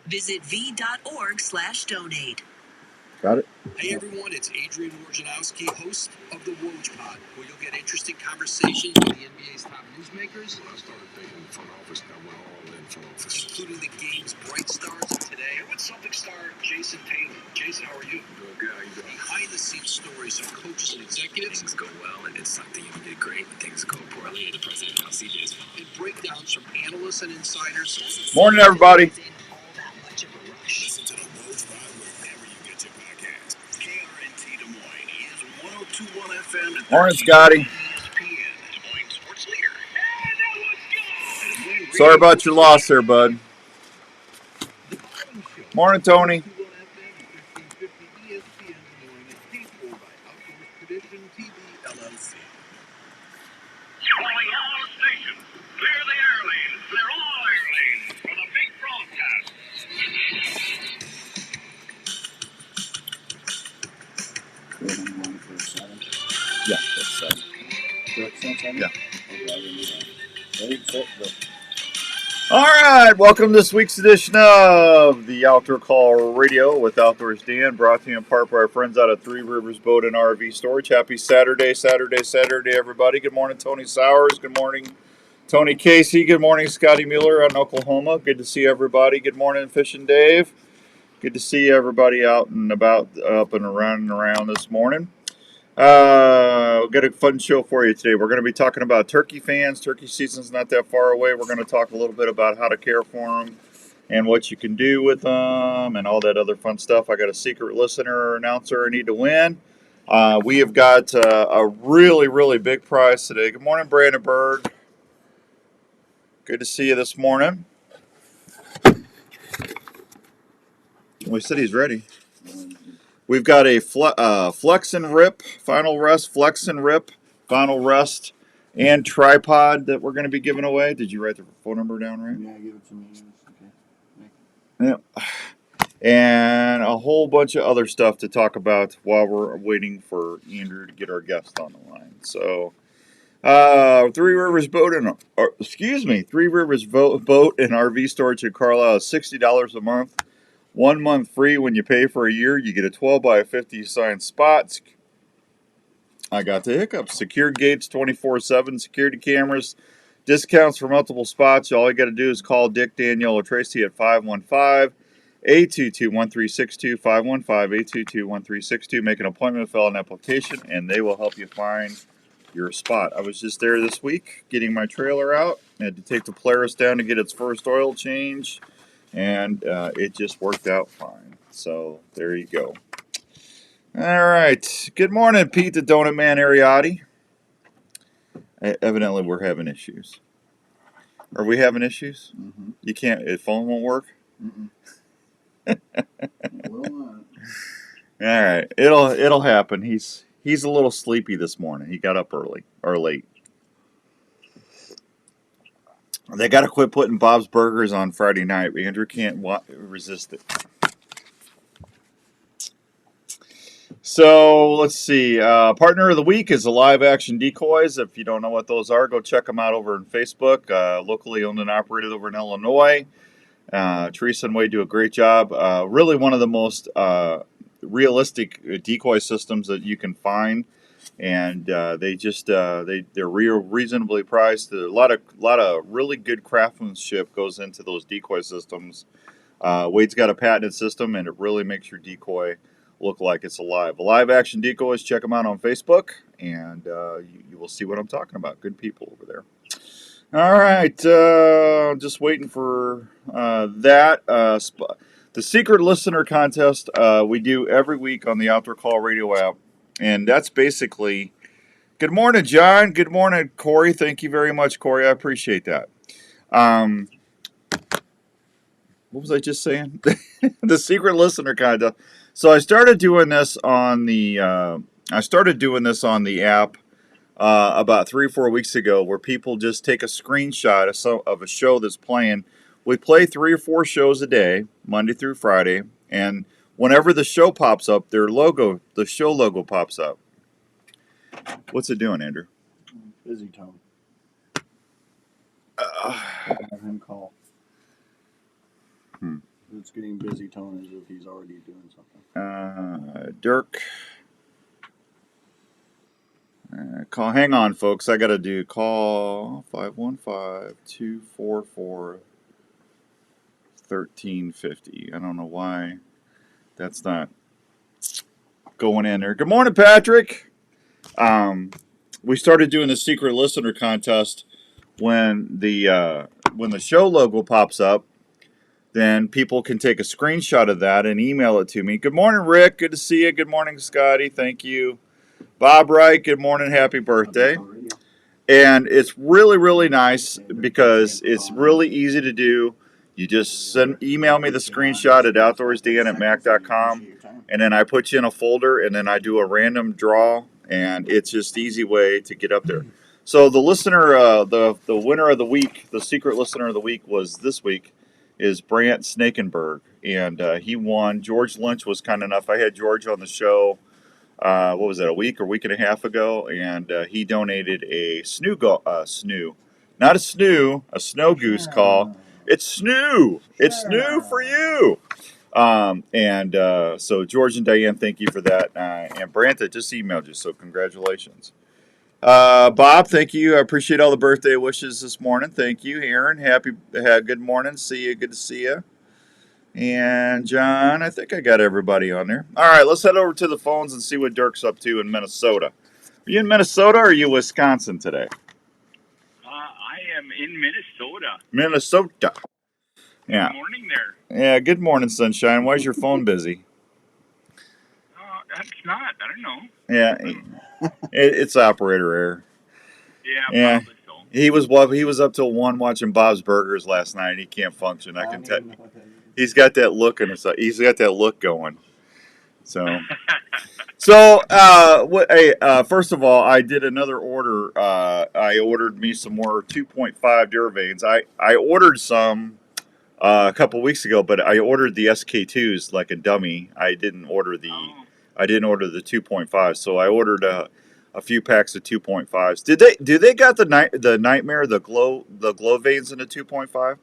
Visit v.org/donate. Got it? Hey everyone, it's Adrian Wojnarowski, host of the Woj Pod, where you'll get interesting conversations with the NBA's top newsmakers. When I started thinking front office, I went all in front office. Including the game's bright stars of today. And with Celtic star Jason Tatum. Jason, how are you? Doing good, how you doing? Behind-the-scenes stories of coaches and executives. Things go well, and it's something you did great. When things go poorly, the president now CJ's fault. And breakdowns from analysts and insiders. Morning, everybody. Listen to the Woj Pod wherever you get your podcast. KRNT Des Moines is 102.1 FM. And Morning, Scotty. ESPN, Des Moines sports leader. Sorry about your loss there, bud. Morning, Tony. Calling all stations. Clear the air lanes. Clear all air lanes for the big broadcast. Yeah, that's yeah. Ready, set, go. All right, welcome to this week's edition of the Outdoor Call Radio with Outdoors Dan, brought to you in part by our friends out of Three Rivers Boat and RV Storage. Happy Saturday, everybody. Good morning, Tony Sowers. Good morning, Tony Casey. Good morning, Scotty Mueller out in Oklahoma. Good to see everybody. Good morning, Fishing Dave. Good to see everybody out and about, up and around this morning. We've got a fun show for you today. We're going to be talking about turkey fans. Turkey season's not that far away. We're going to talk a little bit about how to care for them and what you can do with them and all that other fun stuff. I got a secret listener announcer I need to win. We have got a really, really big prize today. Good morning, Brandon Bird. Good to see you this morning. Well, he said he's ready. We've got a Flex and Rip, Final Rest, Flex and Rip, Final Rest, and tripod that we're going to be giving away. Did you write the phone number down right? Yeah, give it to me. Okay. Yeah. And a whole bunch of other stuff to talk about while we're waiting for Andrew to get our guest on the line. So, Three Rivers Boat and Boat and RV Storage in Carlisle is $60 a month. 1 month free when you pay for a year. You get a 12 by 50 signed spot. I got the hiccups. Secure gates 24/7. Security cameras. Discounts for multiple spots. All you got to do is call Dick, Daniel, or Tracy at 515-822-1362. 515-822-1362. Make an appointment, fill an application, and they will help you find your spot. I was just there this week getting my trailer out. I had to take the Polaris down to get its first oil change. And it just worked out fine. So there you go. All right. Good morning, Pete the Donut Man Ariotti. Evidently, we're having issues. Are we having issues? Mm-hmm. You can't. The phone won't work. Mm-mm. It will not. All right. It'll happen. He's a little sleepy this morning. He got up early or late. They got to quit putting Bob's Burgers on Friday night. Andrew can't resist it. So, let's see. Partner of the week is the Live Action Decoys. If you don't know what those are, go check them out over on Facebook. Locally owned and operated over in Illinois. Teresa and Wade do a great job. Really one of the most realistic decoy systems that you can find. And they're reasonably priced. A lot of really good craftsmanship goes into those decoy systems. Wade's got a patented system, and it really makes your decoy look like it's alive. Live Action Decoys, check them out on Facebook, and you will see what I'm talking about. Good people over there. All right, just waiting for that. The secret listener contest we do every week on the Outdoor Call Radio app. And that's basically, good morning, John. Good morning, Corey. Thank you very much, Corey. I appreciate that. What was I just saying? The secret listener contest. So I started doing this on the app about 3 or 4 weeks ago, where people just take a screenshot of a show that's playing. We play 3 or 4 shows a day, Monday through Friday, and whenever the show pops up, the show logo pops up. What's it doing, Andrew? Busy tone. Have him call. It's getting busy tone as if he's already doing something. Durk. Call. Hang on, folks. I got to do call 515-244-1350. I don't know why that's not going in there. Good morning, Patrick. We started doing the secret listener contest when the show logo pops up. Then people can take a screenshot of that and email it to me. Good morning, Rick. Good to see you. Good morning, Scotty. Thank you. Bob Wright, good morning. Happy birthday. And it's really, really nice because it's really easy to do. You just email me the screenshot at outdoorsdan@mac.com, and then I put you in a folder, and then I do a random draw, and it's just easy way to get up there. So the listener, the winner of the week, the secret listener of the week was this week, is Brant Snakenberg, and he won. George Lynch was kind enough. I had George on the show. What was that, a week and a half ago, and he donated a not a snow goose call. It's snoo. It's snoo for you. So George and Diane, thank you for that. And Branta just emailed you, so congratulations. Bob, thank you. I appreciate all the birthday wishes this morning. Thank you, Aaron. Good morning. See you. Good to see you. And John, I think I got everybody on there. All right, let's head over to the phones and see what Durk's up to in Minnesota. Are you in Minnesota or are you Wisconsin today? I am in Minnesota. Minnesota. Yeah. Good morning there. Yeah, good morning, sunshine. Why is your phone busy? It's not. I don't know. Yeah, it's operator error. Yeah, probably so. He was up till 1 watching Bob's Burgers last night, and he can't function. I can tell. He's got that look in his. He's got that look going. So, first of all, I did another order. I ordered me some more 2.5 Duravanes. I ordered some a couple weeks ago, but I ordered the SK2s like a dummy. I didn't order the 2.5. So I ordered a few packs of 2.5s. Do they got the Nightmare, the glow veins in the 2.5?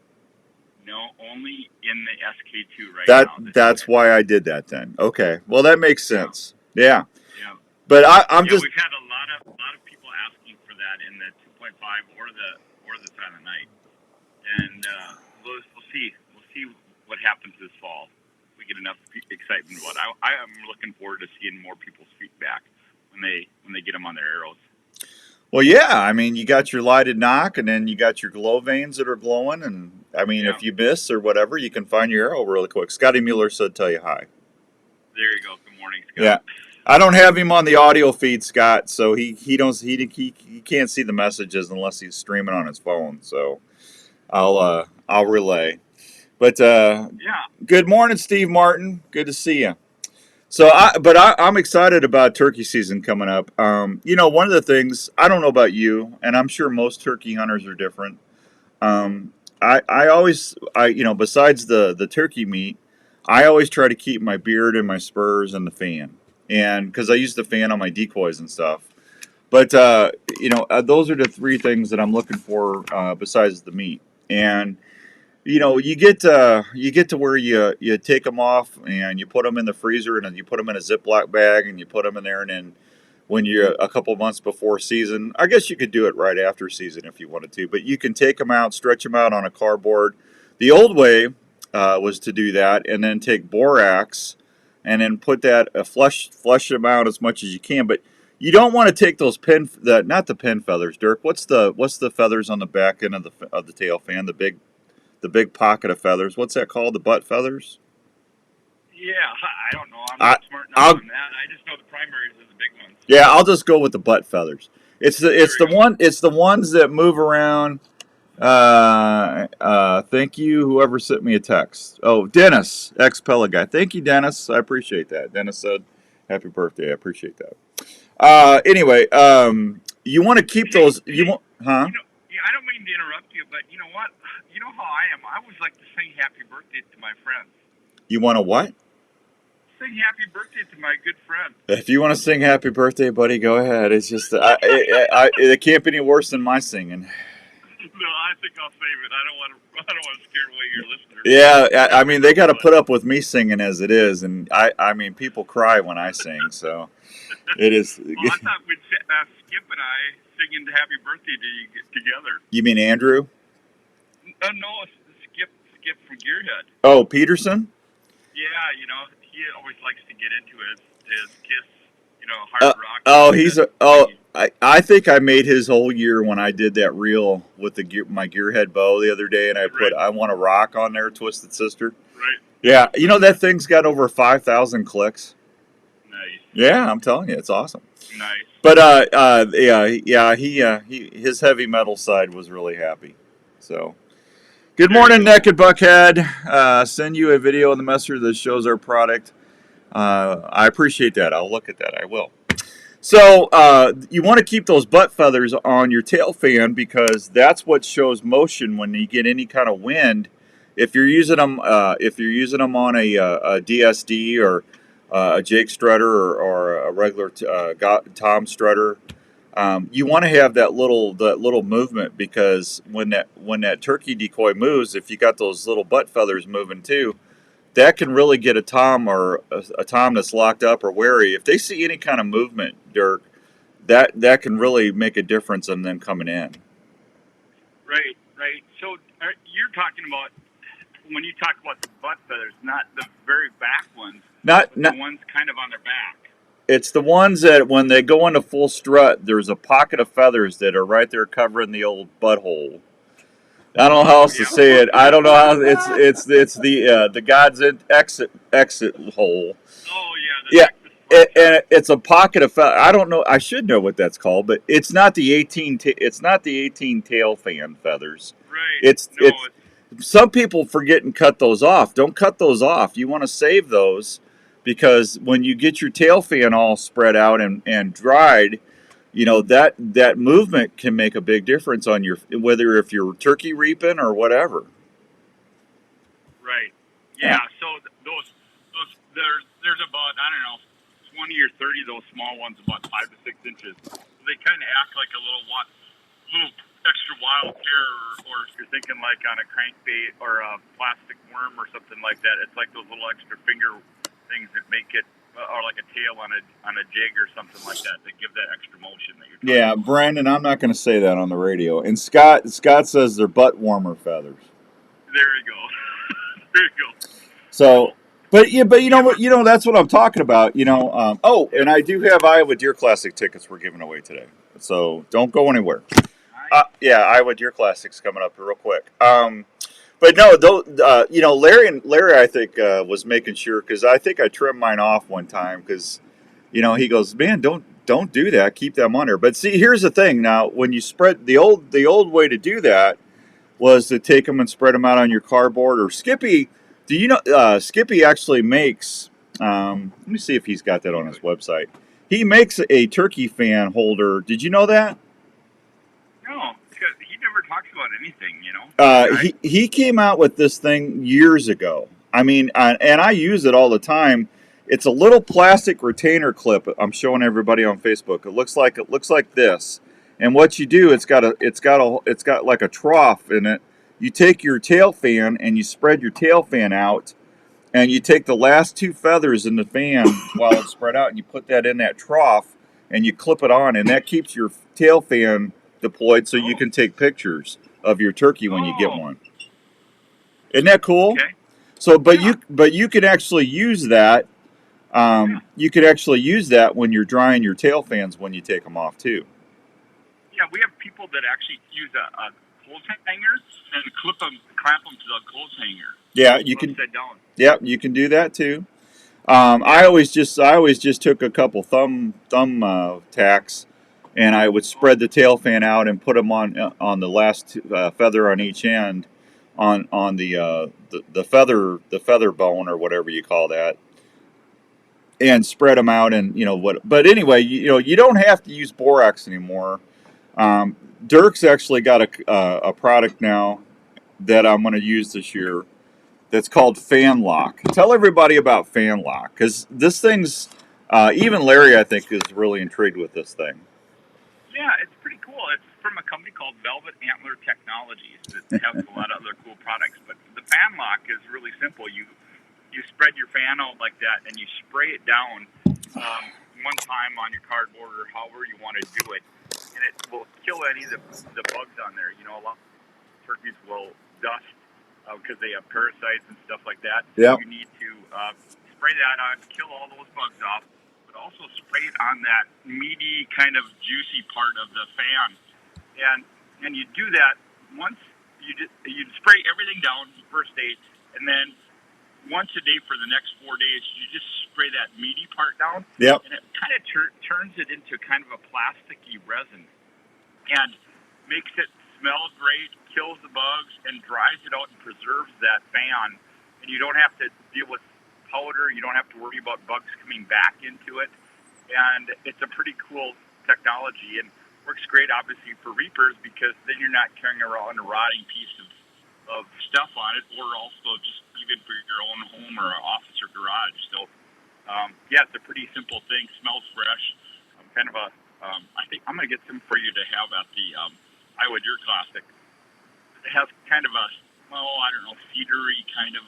No, only in the SK2 right now. That's why I did that then. Okay, well that makes sense. Yeah. Yeah. But I'm just. We've had a lot of people asking for that in the 2.5 or the Silent Night, and we'll see what happens this fall. We get enough excitement about it. I am looking forward to seeing more people's feedback when they get them on their arrows. Well, yeah. I mean, you got your lighted knock, and then you got your glow veins that are glowing. And I mean, if you miss or whatever, you can find your arrow really quick. Scotty Mueller said, "Tell you hi." There you go. Good morning, Scott. Yeah, I don't have him on the audio feed, Scott, so he can't see the messages unless he's streaming on his phone. So I'll relay. But good morning, Steve Martin. Good to see you. So, I'm excited about turkey season coming up. One of the things, I don't know about you, and I'm sure most turkey hunters are different. Besides the turkey meat, I always try to keep my beard and my spurs and the fan, and because I use the fan on my decoys and stuff. But those are the three things that I'm looking for besides the meat. And you get to where you take them off and you put them in the freezer and then you put them in a Ziploc bag and you put them in there, and then when you're a couple months before season, I guess you could do it right after season if you wanted to, but you can take them out, stretch them out on a cardboard. The old way was to do that and then take borax and then put that flush them out as much as you can, but you don't want to take those not the pin feathers, Dirk. What's the feathers on the back end of the tail fan? The big pocket of feathers. What's that called? The butt feathers? Yeah, I don't know. I'm not smart enough on that. I just know the primaries are the big ones. Yeah, I'll just go with the butt feathers. It's the ones that move around. Thank you, whoever sent me a text. Oh, Dennis, ex-Pella guy. Thank you, Dennis. I appreciate that. Dennis said, "Happy birthday." I appreciate that. Anyway, you want to keep those. I don't mean to interrupt you, but you know what? You know how I am. I always like to sing happy birthday to my friends. You want to what? Sing happy birthday to my good friend. If you want to sing happy birthday, buddy, go ahead. It's just it can't be any worse than my singing. No, I think I'll save it. I don't want to scare away your listeners. Yeah, I mean they got to put up with me singing as it is, and I mean people cry when I sing, so it is. Well, I thought we'd Skip and I singing "Happy Birthday" to you together. You mean Andrew? No, Skip from Gearhead. Oh, Peterson. Yeah, he always likes to get into his Kiss, hard rock. Oh, I think I made his whole year when I did that reel with my Gearhead bow the other day, and I put "I Want to Rock" on there, Twisted Sister. Right. Yeah, that thing's got over 5,000 clicks. Nice. Yeah, I'm telling you, it's awesome. Nice. But his heavy metal side was really happy. So, good morning, Naked Buckhead. Send you a video in the messenger that shows our product. I appreciate that. I'll look at that. I will. So you want to keep those butt feathers on your tail fan because that's what shows motion when you get any kind of wind. If you're using them, on a DSD or a Jake strutter or a regular Tom strutter, you want to have that little movement because when that turkey decoy moves, if you got those little butt feathers moving too, that can really get a tom or a tom that's locked up or wary. If they see any kind of movement, Dirk, that can really make a difference in them coming in. Right. So you're talking about when you talk about the butt feathers, not the very back ones, not the ones kind of on their back. It's the ones that when they go into full strut, there's a pocket of feathers that are right there covering the old butthole. I don't know how else to say it. I don't know how it's the God's exit hole. Oh yeah. And it's a pocket of. I don't know. I should know what that's called, but it's not the 18. It's not the 18 tail fan feathers. Right. It's some people forget and cut those off. Don't cut those off. You want to save those because when you get your tail fan all spread out and dried. That movement can make a big difference on whether if you're turkey reaping or whatever. Right. Yeah. So those there's about 20 or 30 of those small ones, about 5 to 6 inches. They kind of act like a little extra wild hair, or if you're thinking like on a crankbait or a plastic worm or something like that, it's like those little extra finger things that make it. Or like a tail on a jig or something like that give that extra motion that you're talking about. Brandon, I'm not going to say that on the radio. And Scott says they're butt warmer feathers. There you go. So, but that's what I'm talking about. And I do have Iowa Deer Classic tickets we're giving away today. So don't go anywhere. Iowa Deer Classic's coming up real quick. But no, Larry, I think was making sure because I think I trimmed mine off one time because, he goes, man, don't do that, keep them on there. But see, here's the thing. Now, when you spread the old way to do that was to take them and spread them out on your cardboard or Skippy. Do you know Skippy actually makes? Let me see if he's got that on his website. He makes a turkey fan holder. Did you know that? No. He never talks about anything, He came out with this thing years ago. I mean, and I use it all the time. It's a little plastic retainer clip. I'm showing everybody on Facebook. It looks like this. And what you do, it's got like a trough in it. You take your tail fan and you spread your tail fan out, and you take the last 2 feathers in the fan while it's spread out, and you put that in that trough, and you clip it on, and that keeps your tail fan deployed so you can take pictures of your turkey when you get one. Isn't that cool? Okay. So, but you can actually use that. You could actually use that when you're drying your tail fans when you take them off too. Yeah, we have people that actually use a clothes hanger and clamp them to the clothes hanger. Yeah, you can. Upside down. Yeah, you can do that too. I always just took a couple thumb tacks. And I would spread the tail fan out and put them on the last feather on each end, on the feather bone or whatever you call that, and spread them out and what. But anyway, you don't have to use borax anymore. Durk's actually got a product now that I'm going to use this year that's called Fan Lock. Tell everybody about Fan Lock because this thing's even Larry I think is really intrigued with this thing. Yeah, it's pretty cool. It's from a company called Velvet Antler Technologies that has a lot of other cool products. But the fan lock is really simple. You spread your fan out like that, and you spray it down one time on your cardboard or however you want to do it, and it will kill any of the bugs on there. You know, a lot of turkeys will dust because they have parasites and stuff like that. Yep. You need to spray that on, kill all those bugs off, but also spray it on that meaty kind of juicy part of the fan. And you do that once you spray everything down the first day, and then once a day for the next 4 days, you just spray that meaty part down. Yep. And it kind of turns it into kind of a plasticky resin and makes it smell great, kills the bugs, and dries it out and preserves that fan. And you don't have to deal with powder. You don't have to worry about bugs coming back into it. And it's a pretty cool technology and works great, obviously, for reapers because then you're not carrying around a rotting piece of stuff on it, or also just even for your own home or office or garage. So, yeah, it's a pretty simple thing. Smells fresh. Kind of a, I think I'm going to get some for you to have at the Iowa Deer Classic. It has kind of a, I don't know, cedary kind of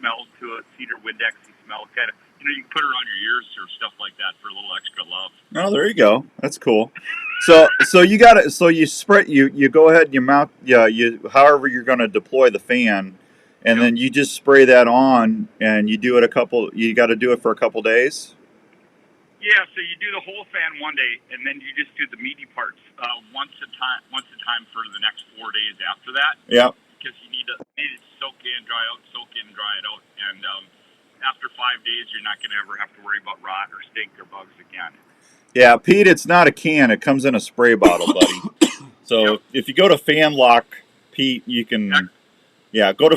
smell to it, cedar Windexy smell. Kind of, you can put it on your ears or stuff like that for a little extra love. Oh, there you go. That's cool. So you got it. So you spread. You go ahead and you mount. Yeah. However you're going to deploy the fan, and then you just spray that on, and you do it You got to do it for a couple days. Yeah. So you do the whole fan one day, and then you just do the meaty parts once a time for the next 4 days after that. Yeah. Because you need to soak in, dry out, soak in, dry it out, and after 5 days, you're not going to ever have to worry about rot or stink or bugs again. Yeah, Pete, it's not a can. It comes in a spray bottle, buddy. So if you go to FanLock, Pete, you can. Yeah, go to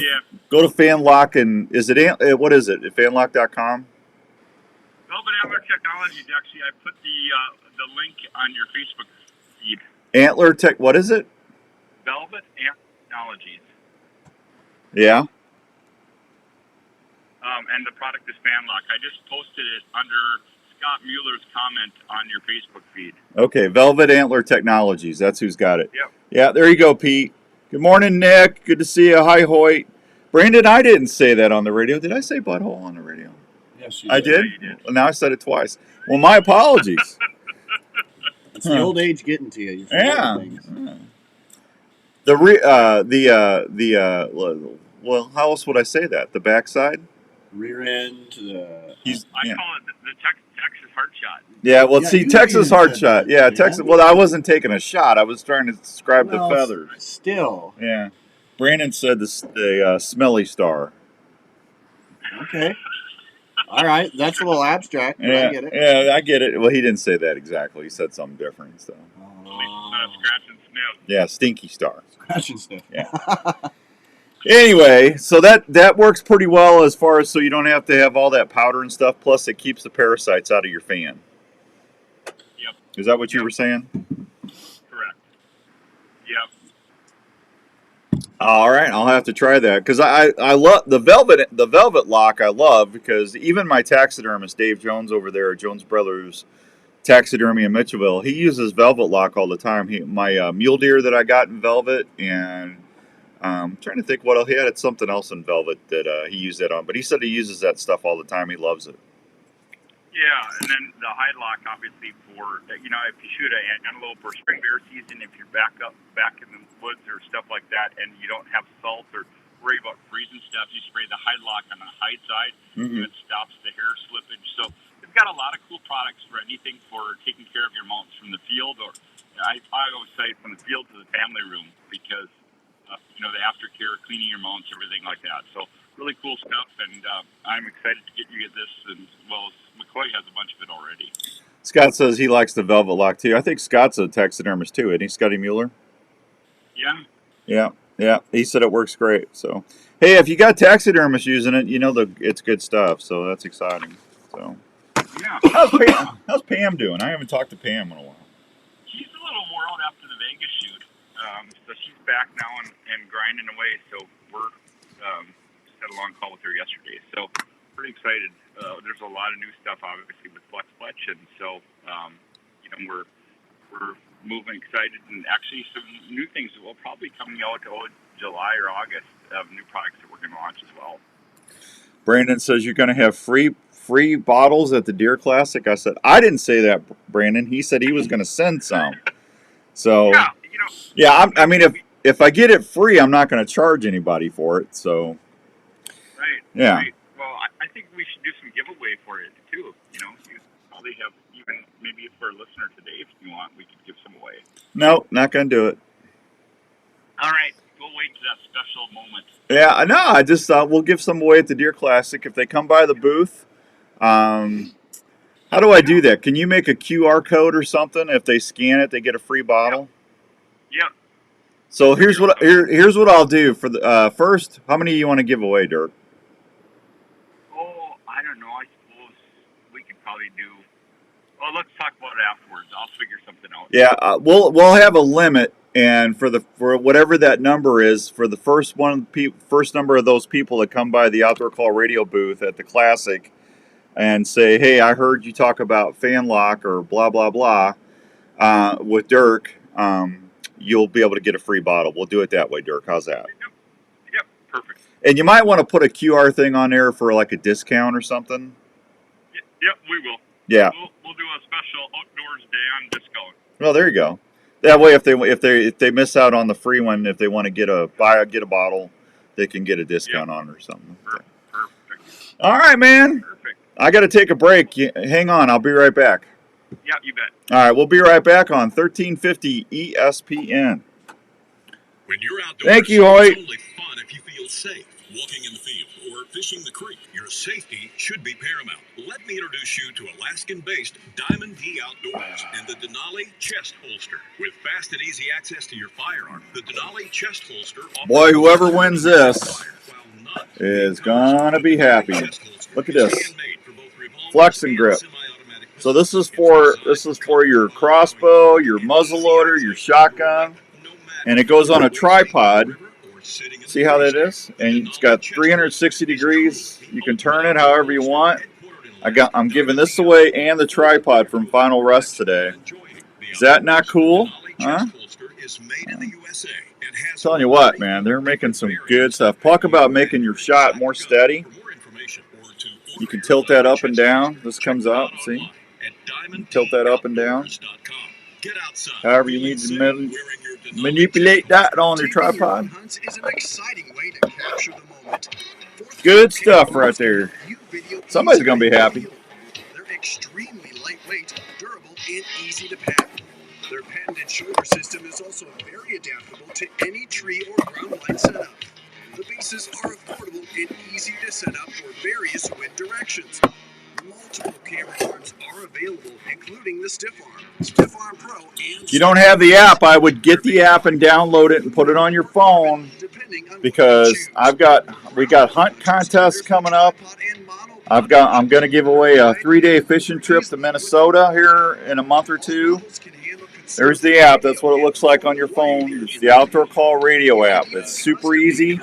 FanLock and is it what is it? FanLock.com. Velvet Antler Technologies. Actually, I put the link on your Facebook feed. Antler Tech. What is it? Velvet Antler Technologies. Yeah. And the product is FanLock. I just posted it under Scott Mueller's comment on your Facebook feed. Okay, Velvet Antler Technologies. That's who's got it. Yep. Yeah, there you go, Pete. Good morning, Nick. Good to see you. Hi, Hoyt. Brandon, I didn't say that on the radio. Did I say butthole on the radio? Yes, I did? Yeah, you did. Well, now I said it twice. Well, my apologies. It's the old age getting to you. Yeah. Things. Well, how else would I say that? The backside? Rear end. I call it the Texas hard shot. Yeah, well, Yeah, see, you Texas even hard said shot. that, Yeah, yeah. Texas. Well, I wasn't taking a shot. I was trying to describe the feathers. Still. Yeah. Brandon said the smelly star. Okay. All right. That's a little abstract, but Yeah, I get it. yeah, I get it. Well, he didn't say that exactly. He said something different. So. Scratch and sniff. Yeah, stinky star. Scratch and sniff. Yeah. Anyway, so that works pretty well as far as so you don't have to have all that powder and stuff. Plus, it keeps the parasites out of your fan. Yep. Is that what you were saying? Correct. Yep. All right, I'll have to try that because I love the velvet lock. I love because even my taxidermist Dave Jones over there, Jones Brothers Taxidermy in Mitchellville, he uses velvet lock all the time. My mule deer that I got in velvet, and I'm trying to think what else. He had something else in velvet that he used that on, but he said he uses that stuff all the time. He loves it. Yeah, and then the hide lock, obviously, for if you shoot an antelope or spring bear season, if you're back in the woods or stuff like that, and you don't have salt or worry about freezing stuff, you spray the hide lock on the hide side, and it stops the hair slippage. So they've got a lot of cool products for anything for taking care of your mounts from the field, or I always say from the field to the family room because the aftercare, cleaning your mounts, everything like that. So really cool stuff, and I'm excited to get you this, and well, McCoy has a bunch of it already. Scott says he likes the velvet lock too. I think Scott's a taxidermist too, isn't he, Scotty Mueller? Yeah. Yeah. He said it works great. So, hey, if you got taxidermists using it, it's good stuff. So that's exciting. So, yeah. How's Pam doing? I haven't talked to Pam in a while. She's a little wore out after the Vegas shoot, so she's back now and grinding away. So we're just had a long call with her yesterday. So pretty excited. There's a lot of new stuff, obviously, with Flex Fletch, and so we're moving, excited, and actually some new things that will probably coming out July or August of new products that we're going to launch as well. Brandon says you're going to have free bottles at the Deer Classic. I said I didn't say that, Brandon. He said he was going to send some. So Yeah, I mean, if I get it free, I'm not going to charge anybody for it. So right. Yeah. Right. Well, I think we should do some giveaway for it too. You probably have even maybe for a listener today, if you want, we could give some away. No, not going to do it. All right, we'll wait to that special moment. Yeah, no, I just thought we'll give some away at the Deer Classic if they come by the booth. How do I do that? Can you make a QR code or something? If they scan it, they get a free bottle. Yep. So here's what I'll do for the first. How many do you want to give away, Dirk? Oh, I don't know. I suppose we could probably do. Well, let's talk about it afterwards. I'll figure something out. Yeah, we'll have a limit, and for whatever that number is, for the first number of those people that come by the Outdoor Call Radio booth at the Classic, and say, hey, I heard you talk about fan lock or blah blah blah with Dirk. You'll be able to get a free bottle. We'll do it that way, Dirk. How's that? Yep, perfect. And you might want to put a QR thing on there for like a discount or something. Yep, we will. Yeah. We'll do a special outdoors day on discount. Well, there you go. That way, if they miss out on the free one, if they want to get a bottle, they can get a discount on it or something. Perfect. All right, man. Perfect. I got to take a break. Hang on, I'll be right back. Yeah, you bet. All right, we'll be right back on 1350 ESPN. When you're outdoors, Thank you, Hoyt. It's only fun if you feel safe. Walking in the field or fishing the creek, your safety should be paramount. Let me introduce you to Alaskan-based Diamond D Outdoors and the Denali Chest Holster. With fast and easy access to your firearm, the Denali Chest Holster offers... Boy, whoever wins this is gonna be happy. Look at this. Flex and grip. So this is for your crossbow, your muzzleloader, your shotgun, and it goes on a tripod. See how that is? And it's got 360 degrees. You can turn it however you want. I'm giving this away and the tripod from Final Rest today. Is that not cool? Huh? I'm telling you what, man, they're making some good stuff. Talk about making your shot more steady. You can tilt that up and down. This comes up, see? Tilt that up and down. However you need to manipulate that on your tripod. Good stuff right there. Somebody's going to be happy. They're extremely lightweight, durable, and easy to pack. Their patented shoulder system is also very adaptable to any tree or ground light setup. The bases are affordable and easy to set up for various wind directions. Multiple camera arms are available, including the Stiff Arm Pro, and if you don't have the app, I would get the app and download it and put it on your phone, because we got hunt contests coming up. I'm going to give away a 3-day fishing trip to Minnesota here in a month or two. There's the app. That's what it looks like on your phone. It's the Outdoor Call Radio app. It's super easy.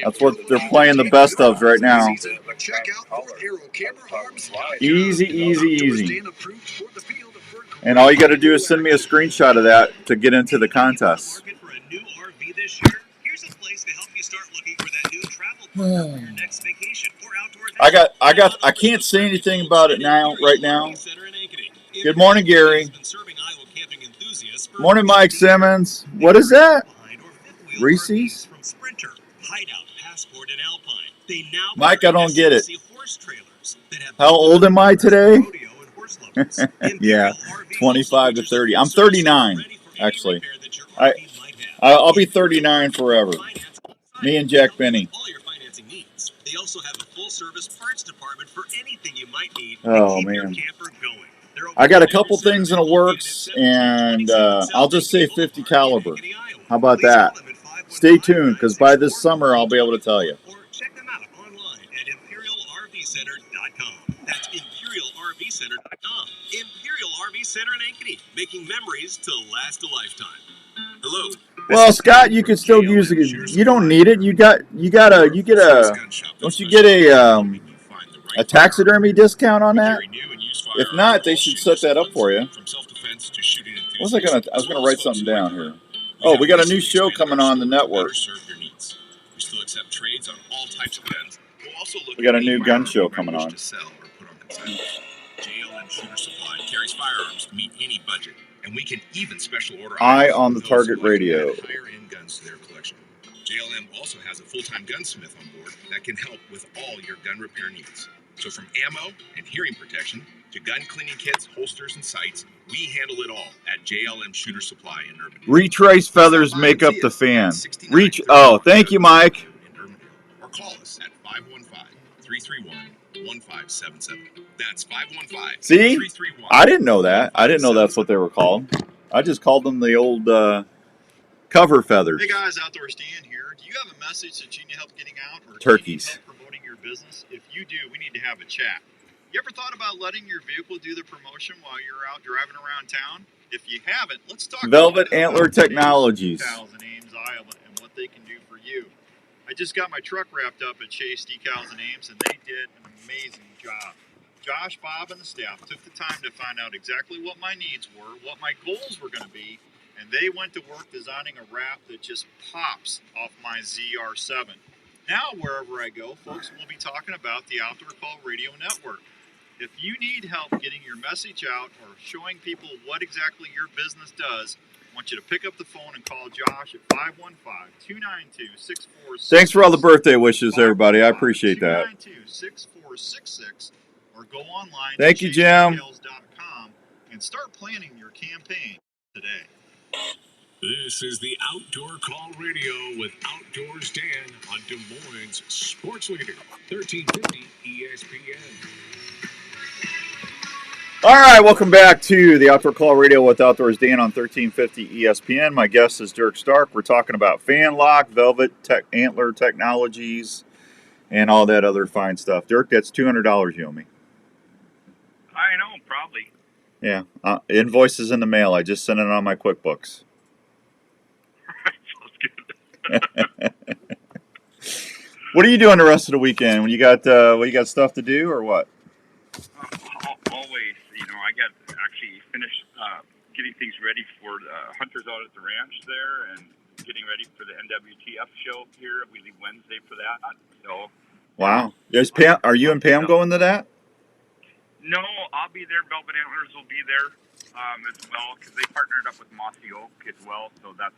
That's what they're playing the best of right now. Easy, easy, easy. And all you got to do is send me a screenshot of that to get into the contest. I can't say anything about it right now. Good morning, Gary. Morning, Mike Simmons. What is that? Reese's? Mike, I don't get it. How old am I today? Yeah, 25 to 30. I'm 39, actually. I'll be 39 forever. Me and Jack Benny. They also have a full-service parts department for anything you might need to keep your camper going. I got a couple things in the works, and I'll just say 50 caliber. How about that? Stay tuned, because by this summer, I'll be able to tell you. Or check them out online at ImperialRVCenter.com. That's ImperialRVCenter.com. Imperial RV Center in Ankeny, making memories to last a lifetime. Hello. Well, Scott, you could still use it. You don't need it. Don't you get a taxidermy discount on that? If not, they should set that up for you. What was I was gonna write something down here. Oh, we got a new show coming on the network. We still accept trades on all types of guns. We'll also look We got a at new any gun firearm show you might coming wish on. to sell or put on consignment. JLM Shooter Supply carries firearms to meet any budget, and we can even special order Eye items on for the those target who like to radio. add higher-end guns to their collection. JLM also has a full-time gunsmith on board that can help with all your gun repair needs. So from ammo and hearing protection to gun cleaning kits, holsters, and sights, we handle it all at JLM Shooter Supply in Urbandale. Retrace feathers make up the fan. Oh, thank you, Mike. Or call us at 515-331-1577. That's 515. See? I didn't know that. I didn't know that's what they were called. I just called them the old cover feathers. Hey guys, Outdoors Dan here. Do you have a message that you need help getting out or Turkeys. do you need help promoting your business? If you do, we need to have a chat. You ever thought about letting your vehicle do the promotion while you're out driving around town? If you haven't, let's talk Velvet about Antler Technologies. Decals in Ames, Iowa, and what they can do for you. I just got my truck wrapped up at Chase Decals in Ames, and they did an amazing job. Josh, Bob, and the staff took the time to find out exactly what my needs were, what my goals were going to be, and they went to work designing a wrap that just pops off my ZR7. Now, wherever I go, folks will be talking about the Outdoor Call Radio Network. If you need help getting your message out or showing people what exactly your business does, I want you to pick up the phone and call Josh at 515-292-6466. Thanks for all the birthday wishes, everybody. I appreciate that. 292-6466, or go online Thank to you, Jim. chasedetails.com and start planning your campaign today. This is the Outdoor Call Radio with Outdoors Dan on Des Moines Sports Leader, 1350 ESPN. All right, welcome back to the Outdoor Call Radio with Outdoors Dan on 1350 ESPN. My guest is Durk Stark. We're talking about fan lock, Velvet Antler Technologies, and all that other fine stuff. Durk, that's $200 you owe me. I know, probably. Yeah, invoices in the mail. I just sent it on my QuickBooks. Sounds good. What are you doing the rest of the weekend? You got stuff to do or what? Always, I got actually finished getting things ready for the hunters out at the ranch there, and getting ready for the NWTF show here. We leave Wednesday for that. So. Wow. Pam? Are you and Pam going to that? No, I'll be there. Velvet Antlers will be there as well, because they partnered up with Mossy Oak as well. So that's,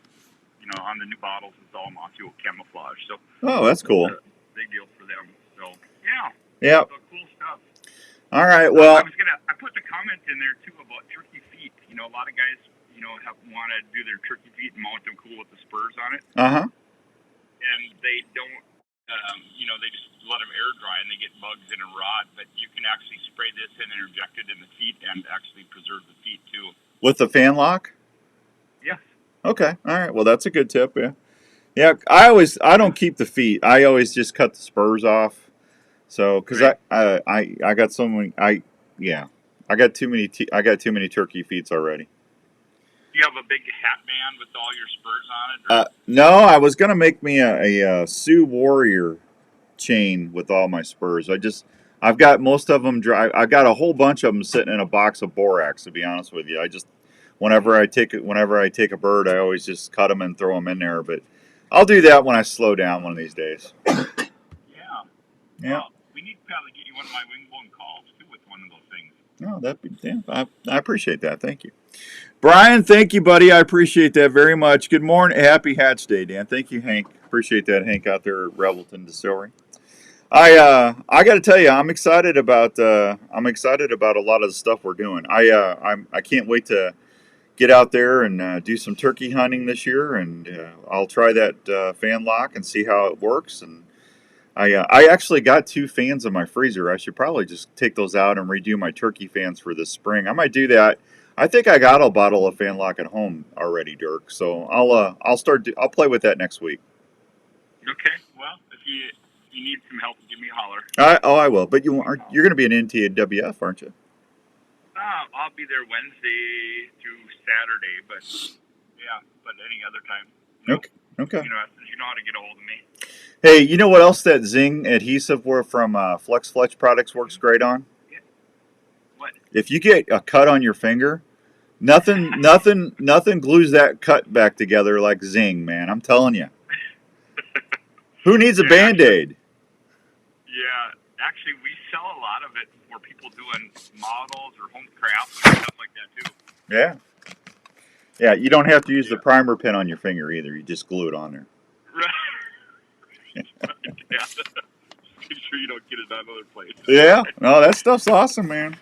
on the new bottles, it's all Mossy Oak camouflage. So. Oh, that's cool. Big deal for them. So yeah. Yep. So cool stuff. All right. Well, I put the comment in there too about turkey feet. A lot of guys, want to do their turkey feet and mount them cool with the spurs on it. Uh-huh. And they don't, they just let them air dry and they get bugs in a rod. But you can actually spray this in and inject it in the feet and actually preserve the feet too. With the fan lock? Yes. Okay. All right. Well, that's a good tip. Yeah. Yeah. I don't keep the feet. I always just cut the spurs off. So, because right. I got so many, I got too many turkey feet already. Do you have a big hat band with all your spurs on it? No, I was gonna make me a Sioux Warrior chain with all my spurs. I've got most of them dry. I got a whole bunch of them sitting in a box of borax. To be honest with you, whenever I take a bird, I always just cut them and throw them in there. But I'll do that when I slow down one of these days. Yeah. Yeah. Well, we need to probably get you one of my wing-blown calls too with one of those things. Oh, I appreciate that. Thank you, Brian. Thank you, buddy. I appreciate that very much. Good morning, happy Hatch Day, Dan. Thank you, Hank. Appreciate that, Hank, out there at Revelton Distillery. I got to tell you, I'm excited about a lot of the stuff we're doing. I can't wait to get out there and do some turkey hunting this year, and I'll try that fan lock and see how it works. And I actually got 2 fans in my freezer. I should probably just take those out and redo my turkey fans for this spring. I might do that. I think I got a bottle of fan lock at home already, Durk. So I'll play with that next week. Okay. Well, if you need some help, give me a holler. I will. But you're going to be an NTWF, aren't you? I'll be there Wednesday through Saturday, but any other time. Okay. You know how to get a hold of me. Hey, you know what else that Zing adhesive from Flex Fletch Products works great on? Yeah. What? If you get a cut on your finger, nothing glues that cut back together like Zing, man. I'm telling you. Who needs a Yeah, Band-Aid? Actually, we sell a lot of it for people doing models or home crafts and stuff like that too. Yeah. Yeah, you don't have to use the Yeah. primer pen on your finger either. You just glue it on there. Right. Yeah. Make sure you don't get it on other places. Yeah. No, that stuff's awesome, man.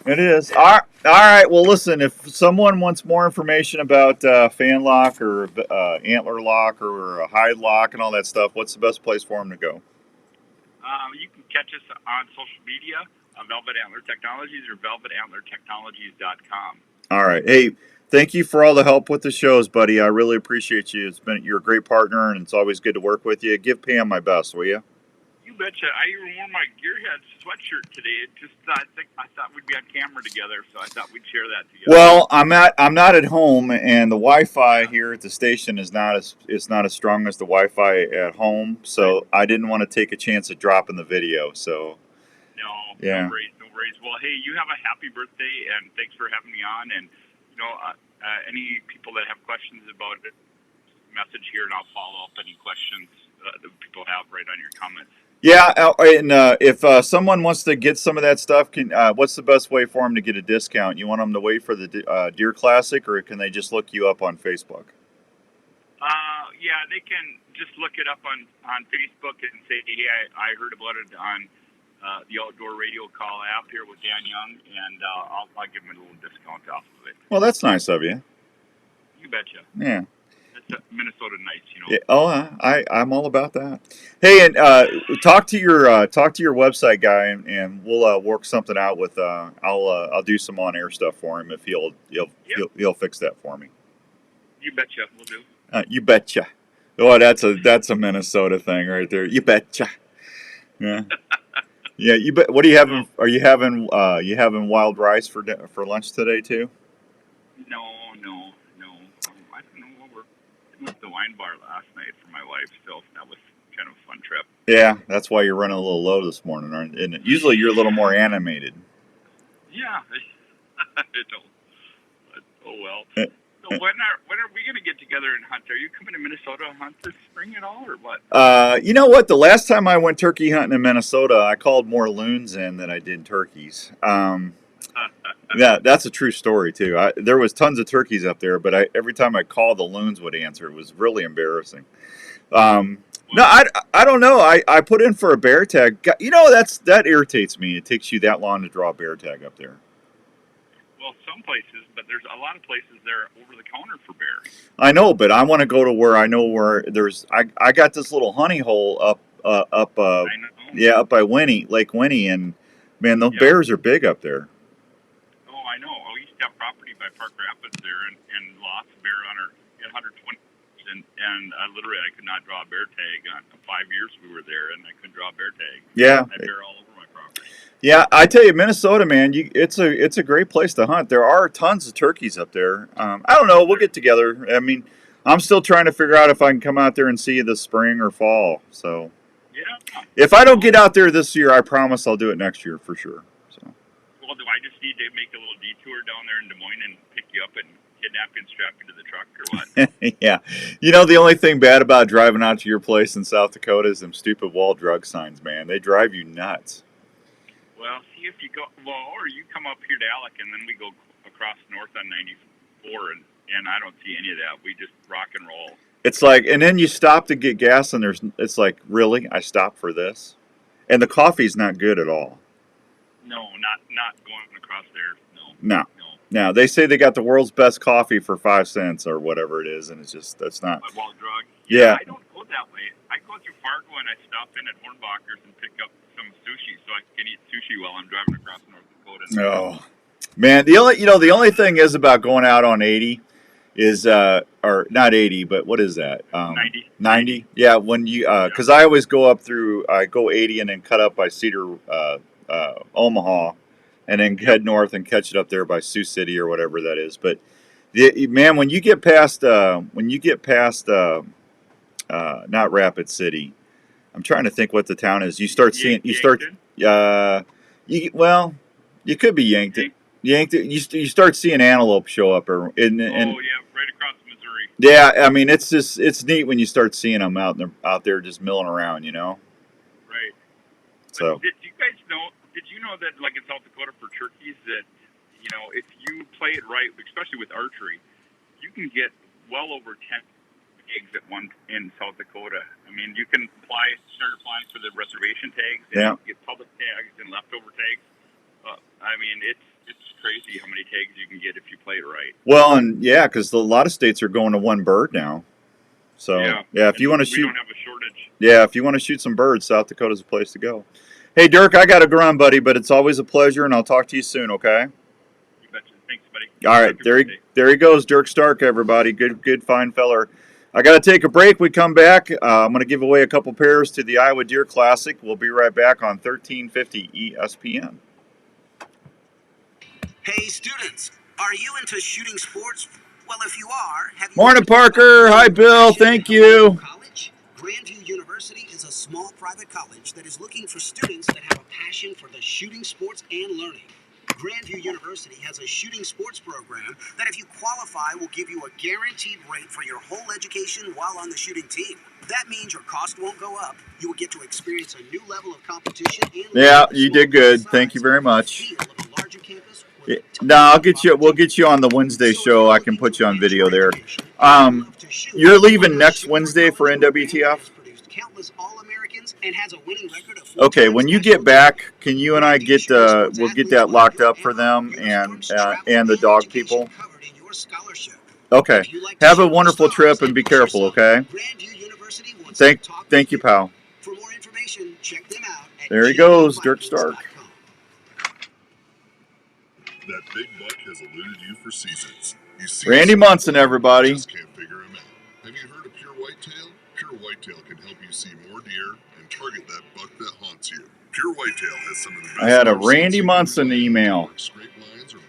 It is. All right. Well, listen, if someone wants more information about fan lock or antler lock or hide lock and all that stuff, what's the best place for them to go? You can catch us on social media, Velvet Antler Technologies or velvetantlertechnologies.com. All right. Hey, thank you for all the help with the shows, buddy. I really appreciate you. You're a great partner, and it's always good to work with you. Give Pam my best, will you? You betcha. I even wore my Gearhead sweatshirt today. I thought we'd be on camera together, so I thought we'd share that together. Well, I'm not at home, and the Wi-Fi here at the station is not as strong as the Wi-Fi at home. So I didn't want to take a chance at dropping the video. So yeah. No worries. Well, hey, you have a happy birthday, and thanks for having me on. And any people that have questions about it, message here, and I'll follow up any questions that people have right on your comments. Yeah, and if someone wants to get some of that stuff, what's the best way for them to get a discount? You want them to wait for the Deer Classic, or can they just look you up on Facebook? Yeah, they can just look it up on Facebook and say, hey, I heard about it on the Outdoor Radio Call app here with Dan Young, and I'll give them a little discount off of it. Well, that's nice of you. You betcha. Yeah. Minnesota nice, Yeah. Oh, I'm all about that. Hey, and talk to your website guy, and we'll work something out with. I'll do some on air stuff for him if he'll fix that for me. You betcha, we'll do. You betcha. Oh, that's a Minnesota thing right there. You betcha. Yeah. Yeah. You bet. What are you having? Are you having wild rice for lunch today too? No. I don't know what we went to the wine bar last night for my wife, so that was kind of a fun trip. Yeah, that's why you're running a little low this morning, aren't you? And usually you're a little more animated. Yeah. Oh well. So when are we going to get together and hunt? Are you coming to Minnesota to hunt this spring at all, or what? You know what? The last time I went turkey hunting in Minnesota, I called more loons in than I did turkeys. Yeah, that's a true story too. There was tons of turkeys up there, but every time I called, the loons would answer. It was really embarrassing. No, I don't know. I put in for a bear tag. You know, that irritates me. It takes you that long to draw a bear tag up there. Well, some places, but there's a lot of places there over the counter for bears. I know, but I want to go to where I know where there's. I got this little honey hole up by Lake Winnie, and man, those bears are big up there. Oh, I know. We used to have property by Park Rapids there, and lots of bear hunter at 120. And I could not draw a bear tag. 5 years we were there, and I couldn't draw a bear tag. Yeah, I had bear all over my property. Yeah, I tell you, Minnesota, man, it's a great place to hunt. There are tons of turkeys up there. I don't know. We'll get together. I mean, I'm still trying to figure out if I can come out there and see you this spring or fall. So, yeah. If I don't get out there this year, I promise I'll do it next year for sure. So. Well, do I just need to make a little detour down there in Des Moines and pick you up and kidnap you and strap you to the truck, or what? Yeah. You know, the only thing bad about driving out to your place in South Dakota is them stupid wall drug signs, man. They drive you nuts. Well, see if you go, or you come up here to Alec, and then we go across north on 94, and I don't see any of that. We just rock and roll. It's like, and then you stop to get gas, and it's like, really? I stopped for this? And the coffee's not good at all. No, not going across there. No. Now, they say they got the world's best coffee for 5 cents or whatever it is, and it's just, that's not. My wall drug? Yeah. I don't go that way. I go through Fargo, and I stop in at Hornbacher's and pick up some sushi so I can eat sushi while I'm driving across North Dakota. Oh, man, the only thing is about going out on 80 is, or not 80, but what is that? 90. 90? Yeah, when you, because I always go 80 and then cut up by Cedar, Omaha, and then head north and catch it up there by Sioux City or whatever that is. But man, when you get past not Rapid City, you start seeing You could be yanked. Yanked. You start seeing antelope show up, Oh yeah, right across Missouri. Yeah, I mean it's neat when you start seeing them out there just milling around, you know. Right. So. But did you guys know? Did you know that, like in South Dakota for turkeys, that if you play it right, especially with archery, you can get well over 10 tags at one in South Dakota. I mean, you can start applying for the reservation tags and get public tags and leftover tags. I mean, it's crazy how many tags you can get if you play it right. Well, and because a lot of states are going to one bird now. So if you want to shoot, we don't have a shortage. Yeah, if you want to shoot some birds, South Dakota's a place to go. Hey, Durk, I got to run, buddy, but it's always a pleasure, and I'll talk to you soon. Okay. You betcha. Thanks, buddy. All right, there he goes, Durk Stark. Everybody, good, fine feller. I got to take a break. We come back. I'm going to give away a couple pairs to the Iowa Deer Classic. We'll be right back on 1350 ESPN. Hey, students, are you into shooting sports? Well, if you are, have you... Morning, Parker. Hi, Bill. Thank you. College? Grandview University is a small private college that is looking for students that have a passion for the shooting sports and learning. Grandview University has a shooting sports program that, if you qualify, will give you a guaranteed rate for your whole education while on the shooting team. That means your cost won't go up. You will get to experience a new level of competition. And you did good. Thank you very much. No, we'll get you on the Wednesday show. I can put you on video there. You're leaving next Wednesday for NWTF? Okay, when you get back, can you and I we'll get that locked up for them and the dog people? Okay. Have a wonderful trip and be careful, okay? Thank you, pal. There he goes, Durk Stark. That big buck has eluded you for seasons. Randy Munson, everybody. Just can't figure him out. Have you heard of Pure Whitetail? Pure Whitetail can help you see more deer and target that buck that haunts you. Pure Whitetail has some of the best. I had a Randy Munson email.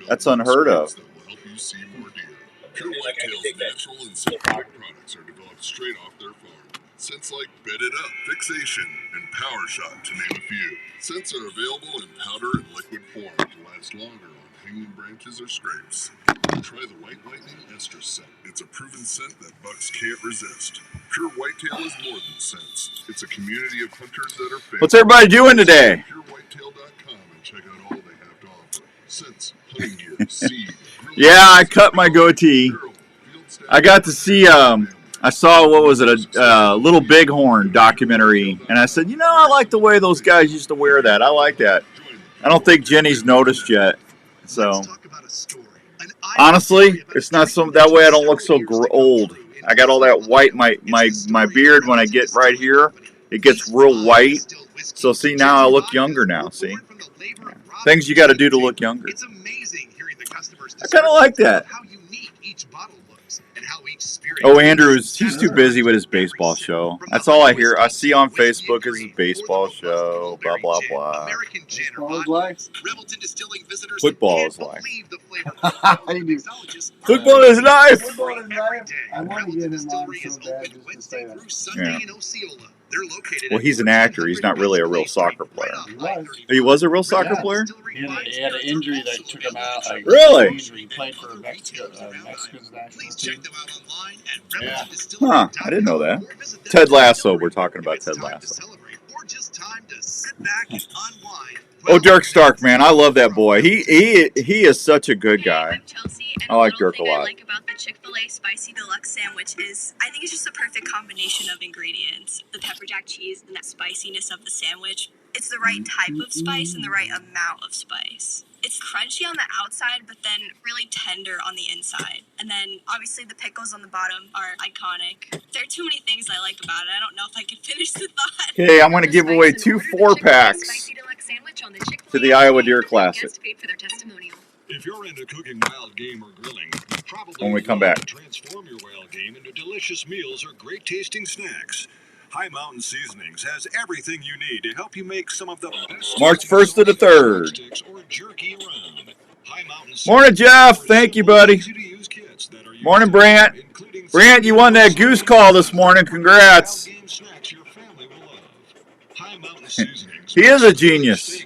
That's unheard of. That will help you see more deer. Pure Whitetail's natural and synthetic products are developed straight off their farm. Scents like Bedded Up, Fixation, and Power Shot, to name a few. Scents are available in powder and liquid form to last longer on hanging branches or scrapes. Try the White Lightning Estrus scent. It's a proven scent that bucks can't resist. Pure Whitetail is more than scents. It's a community of hunters that are famous. What's everybody doing today? PureWhitetail.com and check out all they have to offer. Scents, hunting gear, seed. Yeah, I cut my goatee. I got to see, I saw, a Little Bighorn documentary, and I said, I like the way those guys used to wear that. I like that. I don't think Jenny's noticed yet. So, honestly, it's not that way I don't look so old. I got all that white, my beard, when I get right here, it gets real white. So, see, now I look younger now, see? Things you got to do to look younger. I kind of like that. Oh, Andrews, he's too busy with his baseball show. That's all I hear. I see on Facebook is his baseball show, blah, blah, blah. Football is life. Football is life. Football is life. Football is life. I want to get him on so bad just to say that. Yeah. Well, he's an actor. He's not really a real soccer player. He was a real soccer player? He had an injury that took him out. Really? He played for Mexico's national team. Yeah. Huh. I didn't know that. Ted Lasso. We're talking about Ted Lasso. Oh, Durk Stark, man. I love that boy. He is such a good guy. I like Durk a lot. What I like about the Chick-fil-A Spicy Deluxe Sandwich is I think it's just the perfect combination of ingredients. The pepper jack cheese and that spiciness of the sandwich. It's the right type of spice and the right amount of spice. It's crunchy on the outside, but then really tender on the inside. And then, obviously, the pickles on the bottom are iconic. There are too many things I like about it. I don't know if I can finish the thought. Okay, I'm going to give away 2 4-packs to the Iowa Deer Classic. If you're into cooking wild game or grilling, probably when we come back. Transform your wild game into delicious meals or great tasting snacks. High Mountain Seasonings has everything you need to help you make some of the best March 1st to the 3rd. Morning, Jeff. Thank you, buddy. Morning, Brant. Brant, you won that goose call this morning. Congrats. He is a genius.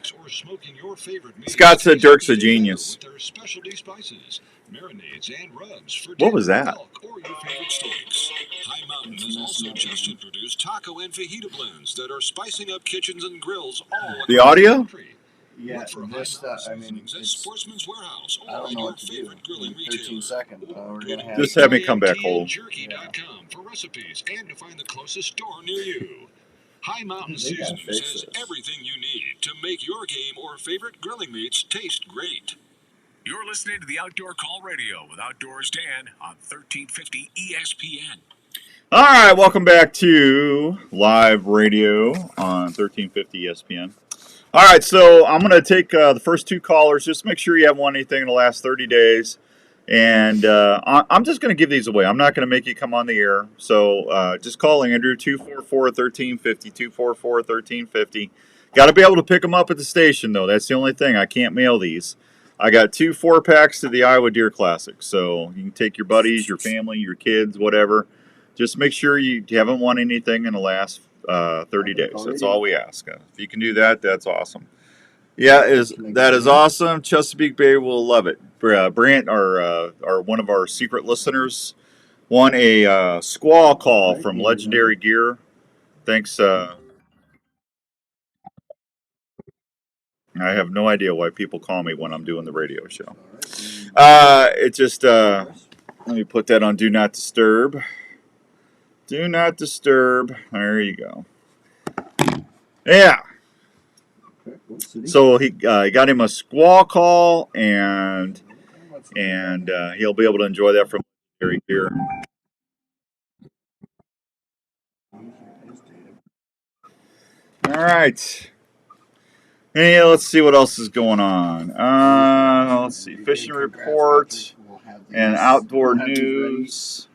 your favorite meats. Scott said Durk's a genius. With their specialty spices, marinades, and rubs for What was dinner, that? elk, or your favorite steaks. High Mountain has also just introduced taco and fajita blends that are spicing up kitchens and grills all The across audio? the country. Yeah, Look for this High Mountain I mean, seasonings at it's, Sportsman's Warehouse I or don't at know your what to do. favorite grilling In retailer. 13 seconds, we're Go gonna to have. Just have me come back home. GYMTandjerky.com for recipes and to find the closest store near you. High Mountain They gotta Seasonings fix has this. everything you need to make your game or favorite grilling meats taste great. You're listening to the Outdoor Call Radio with Outdoors Dan on 1350 ESPN. All right, welcome back to live radio on 1350 ESPN. All right, so I'm going to take the first two callers. Just make sure you haven't won anything in the last 30 days. And I'm just going to give these away. I'm not going to make you come on the air. So just call Andrew, 244-1350, 244-1350. Got to be able to pick them up at the station, though. That's the only thing. I can't mail these. I got 2 4-packs to the Iowa Deer Classic. So you can take your buddies, your family, your kids, whatever. Just make sure you haven't won anything in the last 30 days. That's all we ask. If you can do that, that's awesome. Yeah, that is awesome. Chesapeake Bay will love it. Brant, our one of our secret listeners, won a squall call from Legendary Gear. Thanks. I have no idea why people call me when I'm doing the radio show. It just let me put that on Do Not Disturb. Do Not Disturb. There you go. Yeah. So he got him a squall call, and he'll be able to enjoy that from Legendary Gear. All right. Hey, let's see what else is going on. Let's see. Fishing report and outdoor news.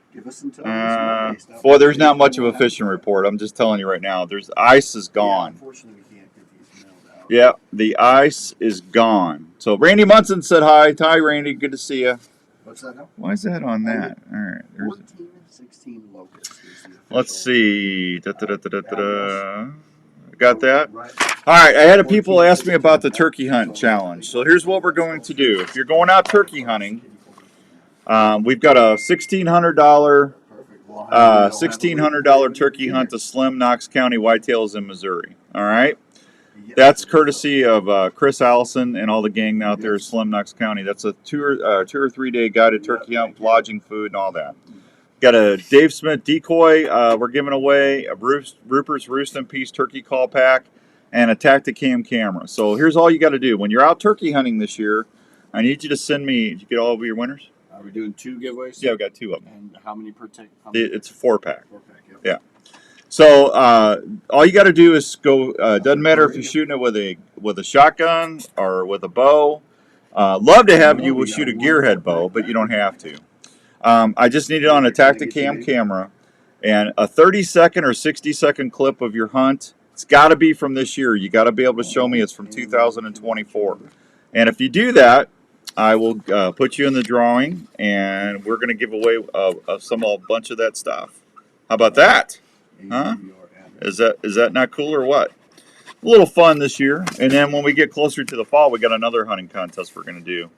Boy, there's not much of a fishing report. I'm just telling you right now. There's ice is gone. Yeah, the ice is gone. So Randy Munson said hi. Hi, Randy. Good to see you. What's that now? Why is that on that? All right. 16 locusts. Let's see. Got that? All right. I had people ask me about the turkey hunt challenge. So here's what we're going to do. If you're going out turkey hunting, we've got a $1,600 turkey hunt to Slim, Knox County Whitetails in Missouri. All right. That's courtesy of Chris Allison and all the gang out there at Slim, Knox County. That's a 2 or 3 day guided turkey hunt, lodging, food, and all that. Got a Dave Smith decoy. We're giving away a Rupert's Roost and Peace turkey call pack and a Tacticam camera. So here's all you got to do. When you're out turkey hunting this year, I need you to send me. Did you get all of your winners? Are we doing 2 giveaways? Yeah, we got 2 of them. And how many per take? It's a 4-pack. 4-pack, yep. Yeah. So all you got to do is go. Doesn't matter if you're shooting it with a shotgun or with a bow. Love to have you shoot a gearhead bow, but you don't have to. I just need it on a Tacticam camera and a 30-second or 60-second clip of your hunt. It's got to be from this year. You got to be able to show me it's from 2024. And if you do that, I will put you in the drawing, and we're going to give away a bunch of that stuff. How about that? Huh? Is that not cool or what? A little fun this year. And then when we get closer to the fall, we got another hunting contest we're going to do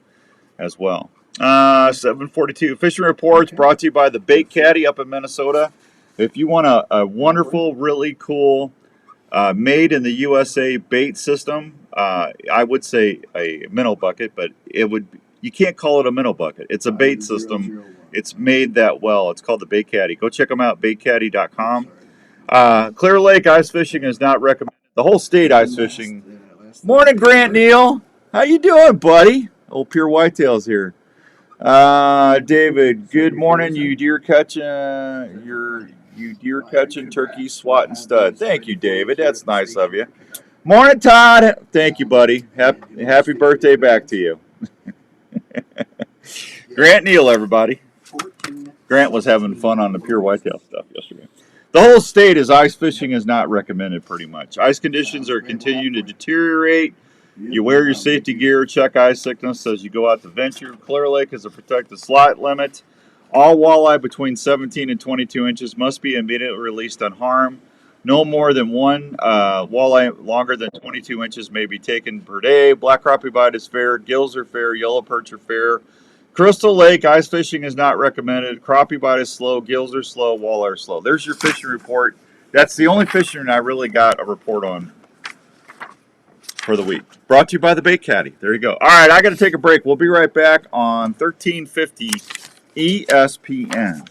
as well. 742 Fishing Reports brought to you by the Bait Caddy up in Minnesota. If you want a wonderful, really cool, made in the USA bait system, I would say a minnow bucket, but you can't call it a minnow bucket. It's a bait system. It's made that well. It's called the Bait Caddy. Go check them out, baitcaddy.com. Clear Lake ice fishing is not recommended. The whole state ice fishing. Morning, Grant Neal. How you doing, buddy? Old Pure Whitetails here. David, good morning. You deer catching turkey, swat, and stud. Thank you, David. That's nice of you. Morning, Todd. Thank you, buddy. Happy birthday back to you. Grant Neal, everybody. Grant was having fun on the Pure Whitetail stuff yesterday. The whole state is ice fishing is not recommended pretty much. Ice conditions are continuing to deteriorate. You wear your safety gear, check eye sickness as you go out to venture. Clear Lake has a protected slot limit. All walleye between 17 and 22 inches must be immediately released unharmed. No more than one walleye longer than 22 inches may be taken per day. Black crappie bite is fair. Gills are fair. Yellow perch are fair. Crystal Lake, ice fishing is not recommended. Crappie bite is slow. Gills are slow. Walleye are slow. There's your fishing report. That's the only fishing I really got a report on for the week. Brought to you by the Bait Caddy. There you go. All right, I got to take a break. We'll be right back on 1350 ESPN.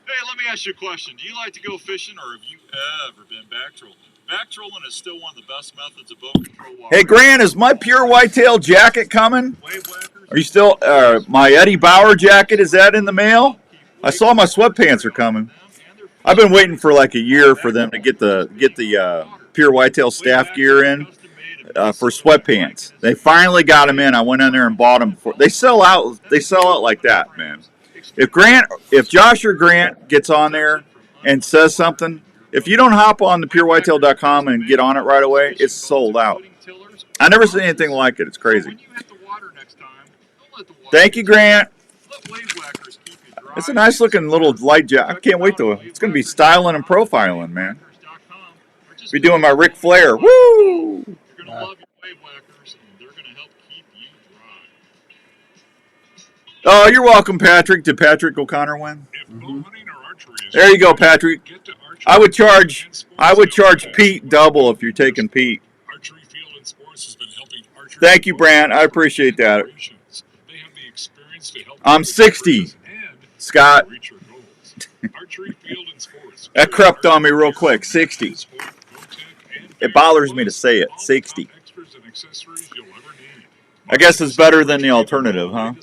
Hey, let me ask you a question. Do you like to go fishing, or have you ever been back trolling? Back trolling is still one of the best methods of boat control. Hey, Grant, is my pure whitetail jacket coming? Are you still, my Eddie Bauer jacket, is that in the mail? I saw my sweatpants are coming. I've been waiting for like a year for them to get the pure whitetail staff gear in for sweatpants. They finally got them in. I went in there and bought them. They sell out like that, man. If Josh or Grant gets on there and says something, if you don't hop on the purewhitetail.com and get on it right away, it's sold out. I never seen anything like it. It's crazy. Thank you, Grant. It's a nice looking little light jacket. I can't wait to. It's going to be styling and profiling, man. Be doing my Ric Flair. Woo! You're going to love your wave whackers, and they're going to help keep you dry. Oh, you're welcome, Patrick. Did Patrick O'Connor win? There you go, Patrick. I would charge Pete double if you're taking Pete. Thank you, Brant. I appreciate that. I'm 60, Scott. That crept on me real quick. 60. It bothers me to say it. 60. I guess it's better than the alternative, huh?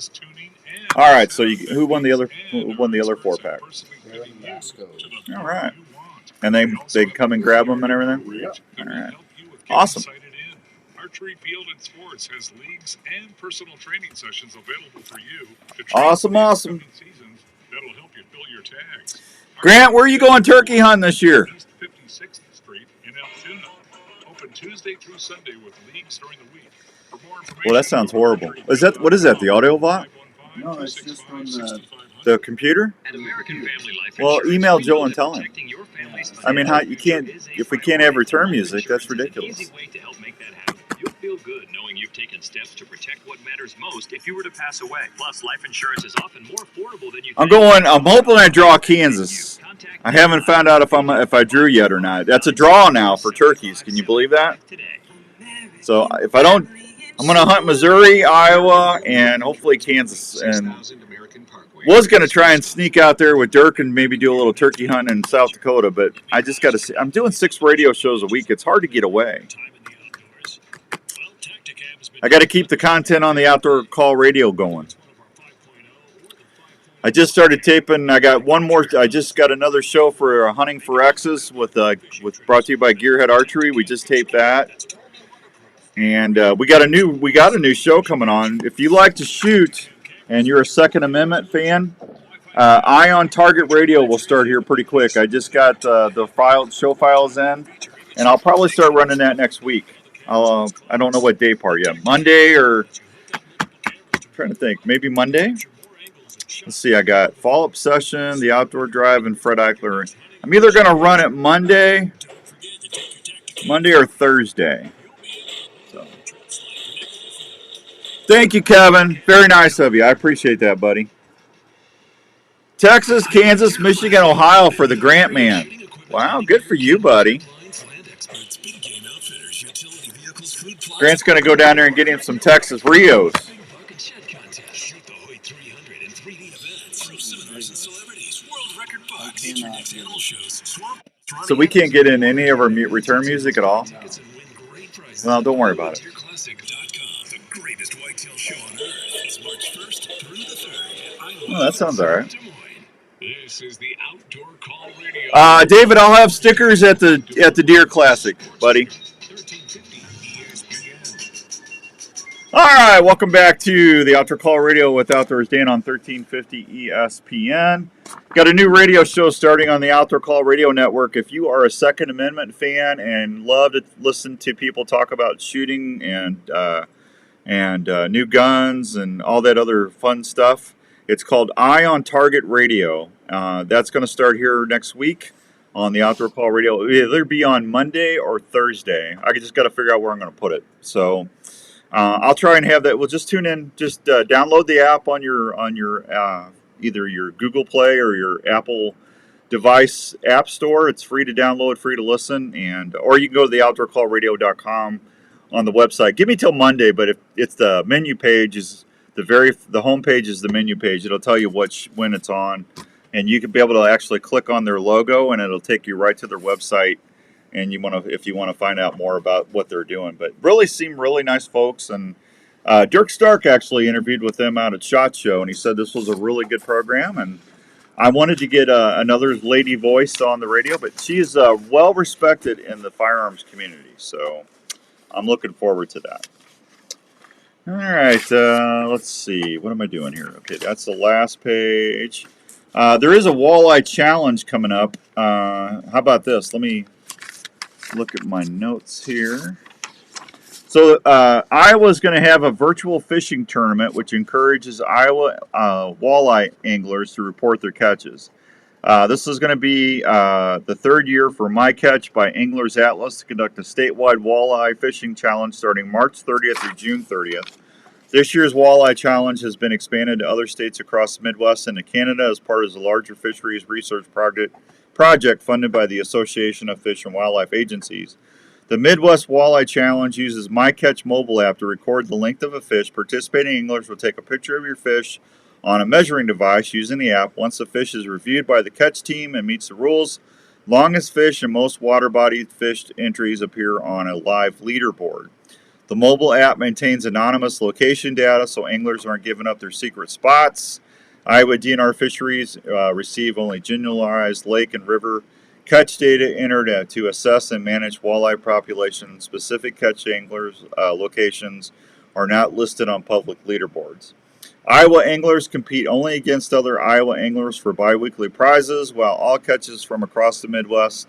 All right. So who won the other 4-pack? All right. And they come and grab them and everything. All right. Awesome. Archery Field and Sports has leagues and personal training sessions available for you. Awesome. Seasons that'll help you fill your tags. Grant, where are you going turkey hunting this year? East 56th Street in Altoona. Open Tuesday through Sunday with leagues during the week. For more information, Well, that sounds horrible. What is that? The audio bot? No, it's just from the computer. Well, email Joe and tell him. I mean, if we can't have return music, that's ridiculous. You'll feel good knowing you've taken steps to protect what matters most if you were to pass away. Plus, life insurance is often more affordable than you think. I'm hoping I draw Kansas. I haven't found out if I drew yet or not. That's a draw now for turkeys. Can you believe that? So if I don't, I'm going to hunt Missouri, Iowa, and hopefully Kansas. And was going to try and sneak out there with Durk and maybe do a little turkey hunting in South Dakota, but I just got to see. I'm doing 6 radio shows a week. It's hard to get away. I got to keep the content on the Outdoor Call Radio going. I just started taping. I got one more. I just got another show for Hunting for X's with brought to you by Gearhead Archery. We just taped that, and we got a new show coming on. If you like to shoot and you're a Second Amendment fan, Eye on Target Radio will start here pretty quick. I just got the show files in, and I'll probably start running that next week. I don't know what day part yet. Monday or I'm trying to think. Maybe Monday. Let's see. I got Fall Obsession, The Outdoor Drive, and Fred Eichler. I'm either going to run it Monday or Thursday. So. Thank you, Kevin. Very nice of you. I appreciate that, buddy. Texas, Kansas, Michigan, Ohio for the Grant Man. Wow, good for you, buddy. Grant's going to go down there and get him some Texas Rios. So we can't get in any of our return music at all? Well, don't worry about it. Oh, that sounds all right. David, I'll have stickers at the Deer Classic, buddy. All right, welcome back to the Outdoor Call Radio with Outdoors Dan on 1350 ESPN. Got a new radio show starting on the Outdoor Call Radio Network. If you are a Second Amendment fan and love to listen to people talk about shooting and new guns and all that other fun stuff, it's called Eye on Target Radio, That's going to start here next week on the Outdoor Call Radio. It'll either be on Monday or Thursday. I just got to figure out where I'm going to put it. So I'll try and have that. We'll just tune in. Just download the app on your either your Google Play or your Apple device app store. It's free to download, free to listen, and or you can go to the outdoorcallradio.com on the website. Give me till Monday, but if it's the menu page is the home page is the menu page. It'll tell you when it's on, and you can be able to actually click on their logo, and it'll take you right to their website. And if you want to find out more about what they're doing, but really seem really nice folks. And Durk Stark actually interviewed with them out at SHOT Show, and he said this was a really good program. And I wanted to get another lady voice on the radio, but she is well respected in the firearms community, so I'm looking forward to that. All right, let's see. What am I doing here? Okay, that's the last page. There is a walleye challenge coming up. How about this? Let me look at my notes here. So Iowa's going to have a virtual fishing tournament, which encourages Iowa walleye anglers to report their catches. This is going to be the third year for My Catch by Anglers Atlas to conduct a statewide walleye fishing challenge starting March 30th through June 30th. This year's walleye challenge has been expanded to other states across the Midwest and to Canada as part of the larger fisheries research project funded by the Association of Fish and Wildlife Agencies. The Midwest Walleye Challenge uses My Catch mobile app to record the length of a fish. Participating anglers will take a picture of your fish on a measuring device using the app. Once the fish is reviewed by the catch team and meets the rules, longest fish and most water-bodied fish entries appear on a live leaderboard. The mobile app maintains anonymous location data so anglers aren't giving up their secret spots. Iowa DNR fisheries receive only generalized lake and river catch data entered to assess and manage walleye populations. Specific catch anglers' locations are not listed on public leaderboards. Iowa anglers compete only against other Iowa anglers for biweekly prizes, while all catches from across the Midwest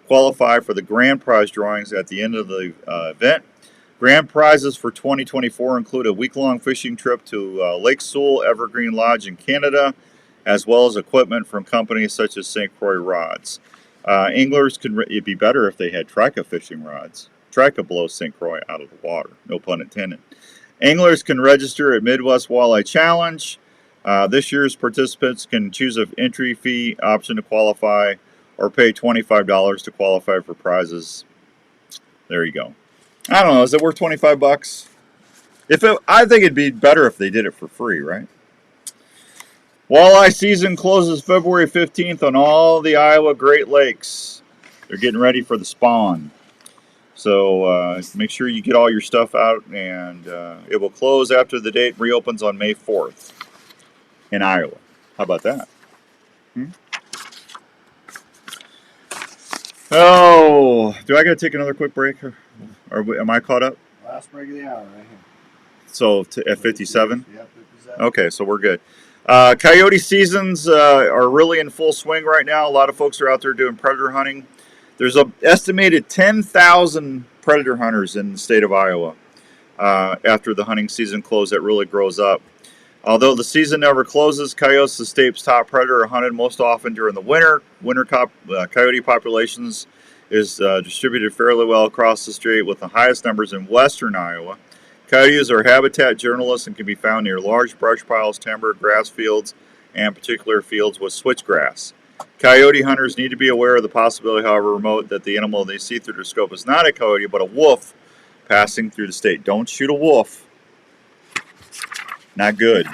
qualify for the grand prize drawings at the end of the event. Grand prizes for 2024 include a week-long fishing trip to Lake Sewell Evergreen Lodge in Canada, as well as equipment from companies such as St. Croix Rods. Anglers it'd be better if they had Trica fishing rods. Trica blows St. Croix out of the water, no pun intended. Anglers can register at Midwest Walleye Challenge. This year's participants can choose an entry fee option to qualify or pay $25 to qualify for prizes. There you go. I don't know. Is it worth $25? I think it'd be better if they did it for free, right? Walleye season closes February 15th on all the Iowa Great Lakes. They're getting ready for the spawn. So make sure you get all your stuff out, and it will close after the date reopens on May 4th in Iowa. How about that? Oh, do I got to take another quick break? Or am I caught up? Last break of the hour right here. So at 57? Yep, 57. Okay, so we're good. Coyote seasons are really in full swing right now. A lot of folks are out there doing predator hunting. There's an estimated 10,000 predator hunters in the state of Iowa. After the hunting season closes, it really grows up. Although the season never closes, coyotes, the state's top predator, are hunted most often during the winter. Coyote populations is distributed fairly well across the state, with the highest numbers in western Iowa. Coyotes are habitat generalists and can be found near large brush piles, timber, grass fields, and particular fields with switchgrass. Coyote hunters need to be aware of the possibility, however remote, that the animal they see through their scope is not a coyote, but a wolf passing through the state. Don't shoot a wolf. Not good.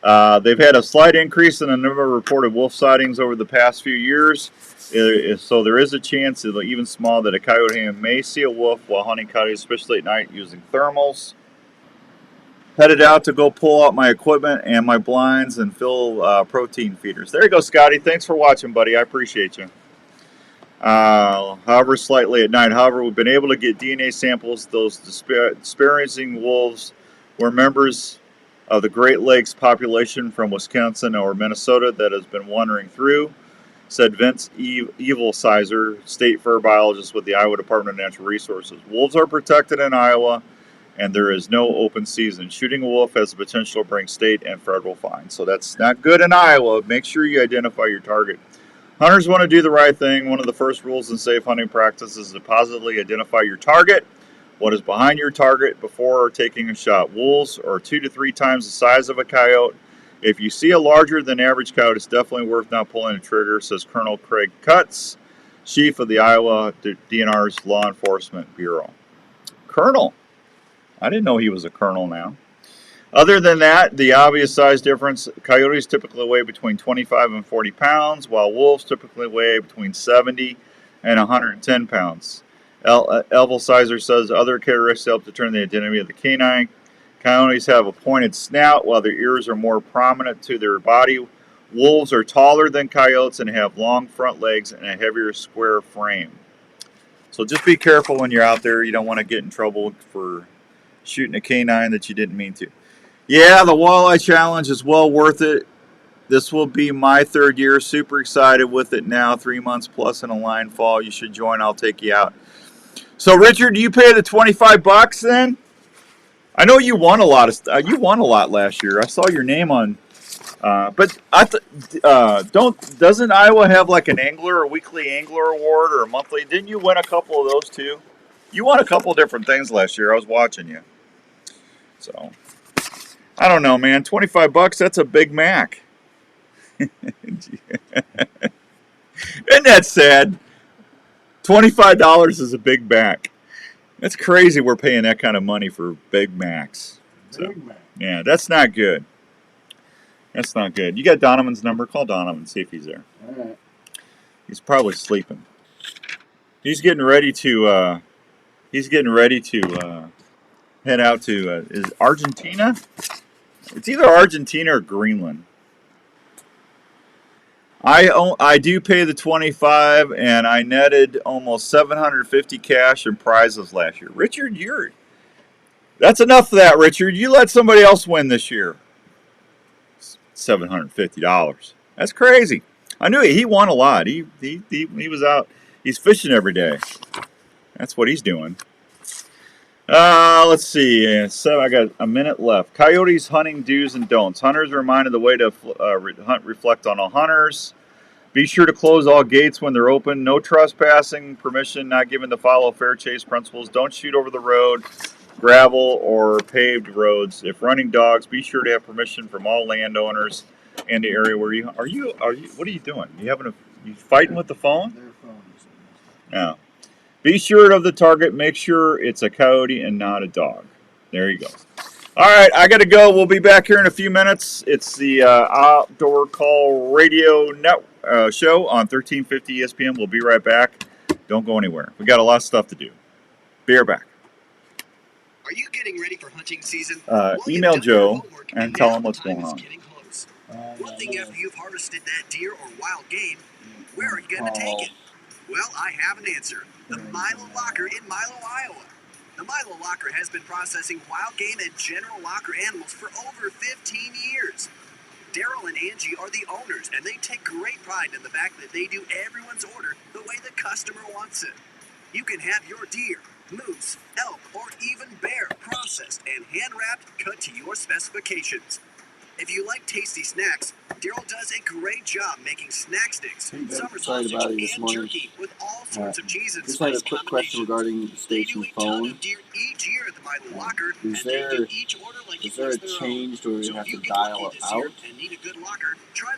They've had a slight increase in the number of reported wolf sightings over the past few years, so there is a chance, even small, that a coyote may see a wolf while hunting coyotes, especially at night, using thermals. Headed out to go pull out my equipment and my blinds and fill protein feeders. There you go, Scotty. Thanks for watching, buddy. I appreciate you. However, slightly at night. However, we've been able to get DNA samples. Those experiencing wolves were members of the Great Lakes population from Wisconsin or Minnesota that has been wandering through, said Vince Evilsizer, state fur biologist with the Iowa Department of Natural Resources. Wolves are protected in Iowa, and there is no open season. Shooting a wolf has the potential to bring state and federal fines. So that's not good in Iowa. Make sure you identify your target. Hunters want to do the right thing. One of the first rules in safe hunting practices is to positively identify your target, what is behind your target before taking a shot. Wolves are 2 to 3 times the size of a coyote. If you see a larger than average coyote, it's definitely worth not pulling the trigger, says Colonel Craig Cutts, chief of the Iowa DNR's Law Enforcement Bureau. Colonel. I didn't know he was a colonel now. Other than that, the obvious size difference, coyotes typically weigh between 25 and 40 pounds, while wolves typically weigh between 70 and 110 pounds. Elvelsizer says other characteristics help determine the identity of the canine. Coyotes have a pointed snout, while their ears are more prominent to their body. Wolves are taller than coyotes and have long front legs and a heavier square frame. So just be careful when you're out there. You don't want to get in trouble for shooting a canine that you didn't mean to. Yeah, the Walleye Challenge is well worth it. This will be my 3rd year. Super excited with it now. 3 months plus in a line fall. You should join. I'll take you out. So, Richard, do you pay the $25 then? I know you won a lot of. You won a lot last year. I saw your name on. But doesn't Iowa have like an angler, a weekly angler award, or a monthly? Didn't you win a couple of those too? You won a couple of different things last year. I was watching you. So. I don't know, man. $25, that's a Big Mac. Isn't that sad? $25 is a Big Mac. That's crazy we're paying that kind of money for Big Macs. So, Big Mac. yeah, that's not good. That's not good. You got Donovan's number? Call Donovan, see if he's there. All right. He's probably sleeping. He's getting ready to head out to is Argentina? It's either Argentina or Greenland. I do pay the $25, and I netted almost $750 cash in prizes last year. Richard, that's enough of that, Richard. You let somebody else win this year. $750. That's crazy. I knew he won a lot. He was out. He's fishing every day. That's what he's doing. Let's see. So I got a minute left. Coyotes hunting do's and don'ts. Hunters are reminded the way to hunt reflect on all hunters. Be sure to close all gates when they're open. No trespassing. Permission not given to follow fair chase principles. Don't shoot over the road, gravel, or paved roads. If running dogs, be sure to have permission from all landowners in the area where you are. You what are you doing? You fighting with the phone? Their phones. No. Be sure of the target. Make sure it's a coyote and not a dog. There you go. All right, I got to go. We'll be back here in a few minutes. It's the Outdoor Call Radio show on 1350 ESPN. We'll be right back. Don't go anywhere. We got a lot of stuff to do. Be right back. Are you getting ready for hunting season? Email Joe and tell him what's going on. One thing after you've harvested that deer or wild game, where are you going to take it? Well, I have an answer. The Milo Locker in Milo, Iowa. The Milo Locker has been processing wild game and general locker animals for over 15 years. Daryl and Angie are the owners, and they take great pride in the fact that they do everyone's order the way the customer wants it. You can have your deer, moose, elk, or even bear processed and hand-wrapped, cut to your specifications. If you like tasty snacks, Daryl does a great job making snack sticks, summer sausage, and turkey with all sorts of cheese and Just had a spice quick question regarding the station phone. Each year at the Milo Locker, Is there a change where you have to dial it out?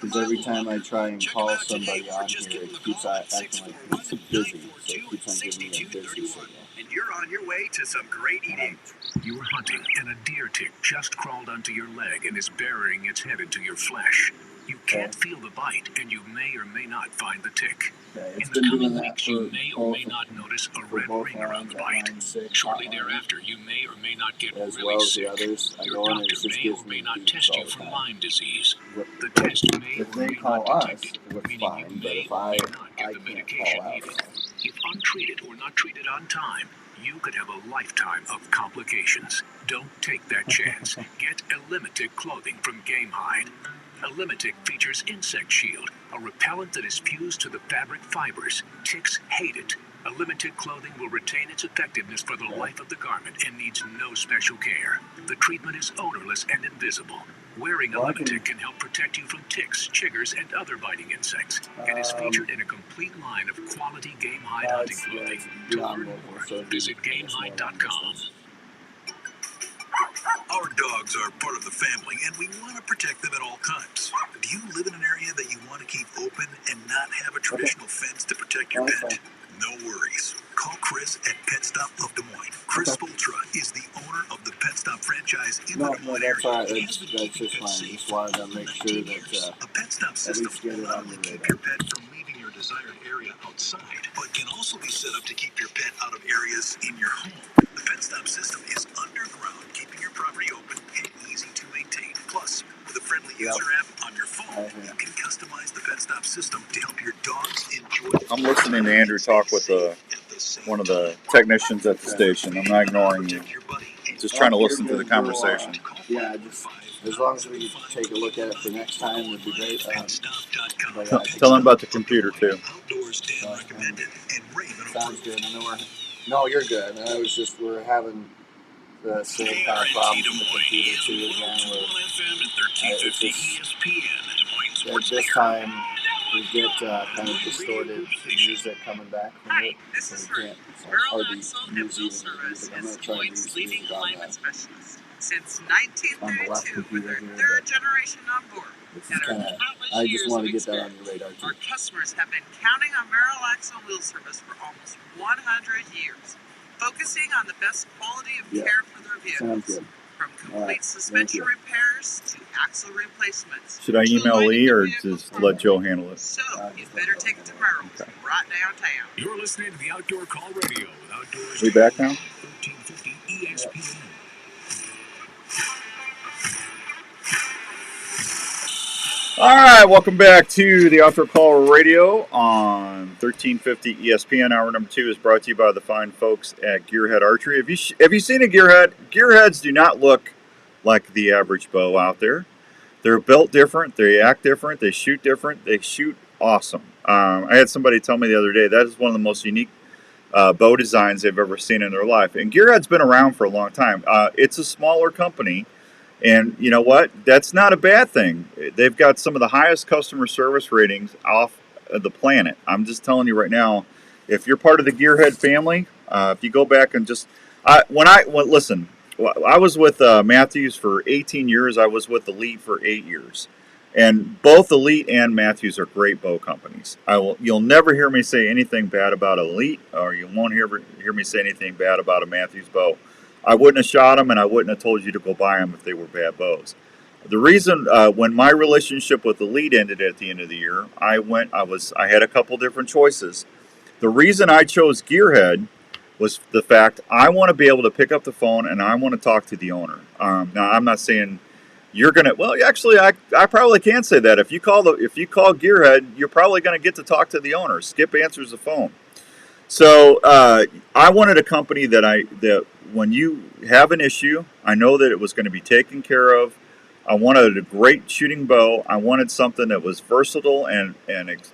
Because every time I try and call somebody on here, it keeps acting like it's busy, so it keeps on giving me a busy signal. And you're on your way to some great eating. You were hunting, and a deer tick just crawled onto your leg and is burying its head into your flesh. You can't feel the bite, and you may or may not find the tick. In the coming weeks, you may or may not notice a red ring around the bite. Shortly thereafter, you may or may not get really sick. Your doctor may or may not test you for Lyme disease. The test may or may not detect it, meaning you may or may not get the medication needed. If untreated or not treated on time, you could have a lifetime of complications. Don't take that chance. Get Elimitic clothing from Game Hide. Elimitic features Insect Shield, a repellent that is fused to the fabric fibers. Ticks hate it. Limited clothing will retain its effectiveness for the life of the garment and needs no special care. The treatment is odorless and invisible. Wearing a Limited can help protect you from ticks, chiggers, and other biting insects, and is featured in a complete line of quality game hide hunting clothing. To learn more, visit gamehide.com. Our dogs are part of the family, and we want to protect them at all times. Do you live in an area that you want to keep open and not have a traditional fence to protect your pet? No worries. Call Chris at Pet Stop of Des Moines. Chris Spoltra is the owner of the Pet Stop franchise in the Des Moines area. That's just fine. Just wanted to make sure that a Pet Stop system will not only keep your pet from leaving your desired area outside, but can also be set up to keep your pet out of areas in your home. The Pet Stop system is underground, keeping your property open and easy to maintain. Plus, with a friendly user app on your phone, you can customize the Pet Stop system to help your dogs enjoy. I'm listening to Andrew talk with one of the technicians at the station. I'm not ignoring you. Just trying to listen to the conversation. Yeah, just as long as we take a look at it for next time would be great. Tell them about the computer too. Sounds good. No, you're good. I was just we're having the same kind of problems with the computer too again. It's just at this time we get kind of distorted music coming back from it, so we can't. It's hard to use even music. I'm not trying to use music on that. Since On the left 1932, with computer their here, third but generation on board. this is kind of. I just want to get that on your radar too. Our customers have been counting on Merrill Axle Wheel Service for almost 100 years, focusing on the best quality of care for their vehicles. Sounds good. From complete suspension repairs to axle replacements. Should I email Lee or just let Joe handle it? So, you better take it to Merrill's, right downtown. You're listening to the Outdoor Call Radio with Outdoors. We back now? 1350 ESPN. All right, welcome back to the Outdoor Call Radio on 1350 ESPN. Hour number 2 is brought to you by the fine folks at Gearhead Archery. Have you seen a gearhead? Gearheads do not look like the average bow out there. They're built different. They act different. They shoot different. They shoot awesome. I had somebody tell me the other day that is one of the most unique bow designs they've ever seen in their life. And Gearhead's been around for a long time. It's a smaller company. And you know what? That's not a bad thing. They've got some of the highest customer service ratings off the planet. I'm just telling you right now, if you're part of the Gearhead family, if you go back and just... listen, I was with Matthews for 18 years. I was with Elite for 8 years. And both Elite and Matthews are great bow companies. You'll never hear me say anything bad about Elite, or you won't hear me say anything bad about a Matthews bow. I wouldn't have shot them, and I wouldn't have told you to go buy them if they were bad bows. The reason when my relationship with Elite ended at the end of the year, I had a couple different choices. The reason I chose Gearhead was the fact I want to be able to pick up the phone and I want to talk to the owner. Now I'm not saying you're gonna. Well, actually, I probably can say that if you call Gearhead, you're probably gonna get to talk to the owner. Skip answers the phone. So I wanted a company that when you have an issue, I know that it was going to be taken care of. I wanted a great shooting bow. I wanted something that was versatile and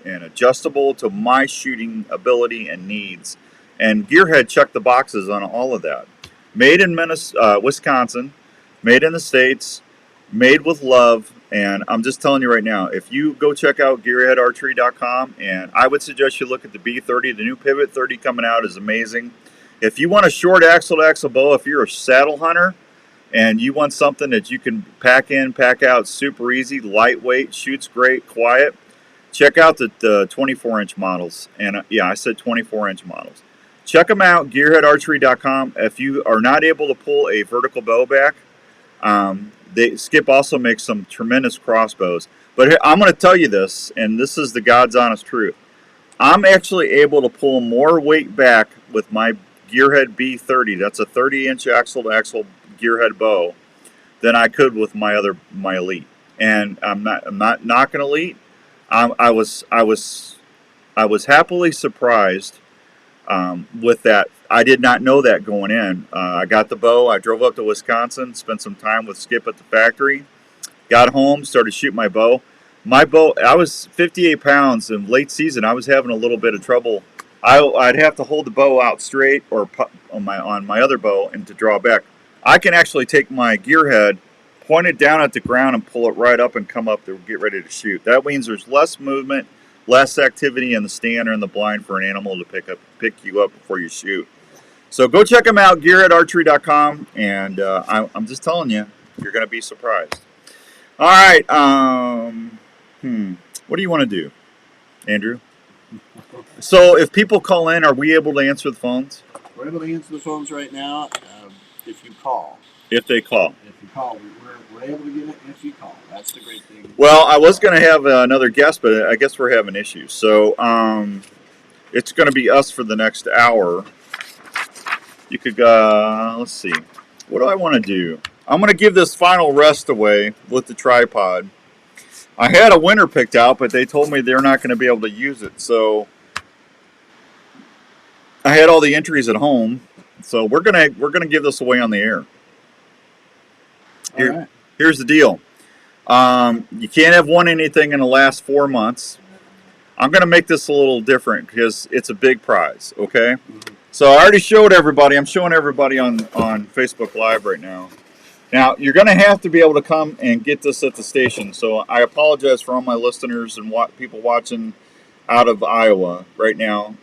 adjustable to my shooting ability and needs. And Gearhead checked the boxes on all of that. Made in Wisconsin, made in the States, made with love. And I'm just telling you right now, if you go check out gearheadarchery.com, and I would suggest you look at the B30. The new Pivot 30 coming out is amazing. If you want a short axle-to-axle bow, if you're a saddle hunter and you want something that you can pack in, pack out, super easy, lightweight, shoots great, quiet, check out the 24-inch models. And yeah, I said 24-inch models. Check them out, gearheadarchery.com. If you are not able to pull a vertical bow back, Skip also makes some tremendous crossbows. But I'm going to tell you this, and this is the God's honest truth. I'm actually able to pull more weight back with my Gearhead B30. That's a 30-inch axle-to-axle Gearhead bow than I could with my Elite. And I'm not knocking Elite. I was happily surprised with that. I did not know that going in. I got the bow. I drove up to Wisconsin, spent some time with Skip at the factory, got home, started shooting my bow. My bow, I was 58 pounds in late season. I was having a little bit of trouble I'd have to hold the bow out straight or on my other bow and to draw back. I can actually take my gear head, point it down at the ground, and pull it right up and come up to get ready to shoot. That means there's less movement, less activity in the stand or in the blind for an animal to pick you up before you shoot. So go check them out, gearheadarchery.com, and I'm just telling you, you're going to be surprised. All right. What do you want to do, Andrew? So if people call in, are we able to answer the phones? We're able to answer the phones right now if you call. If they call. If you call, we're able to get it if you call. That's the great thing. Well, I was going to have another guest, but I guess we're having issues. So it's going to be us for the next hour. You could, let's see. What do I want to do? I'm going to give this final rest away with the tripod. I had a winner picked out, but they told me they're not going to be able to use it. So I had all the entries at home. So we're gonna give this away on the air. All right. Here's the deal. You can't have won anything in the last 4 months. I'm going to make this a little different because it's a big prize, okay? Mm-hmm. So I already showed everybody. I'm showing everybody on Facebook Live right now. Now, you're going to have to be able to come and get this at the station. So I apologize for all my listeners and people watching out of Iowa right now.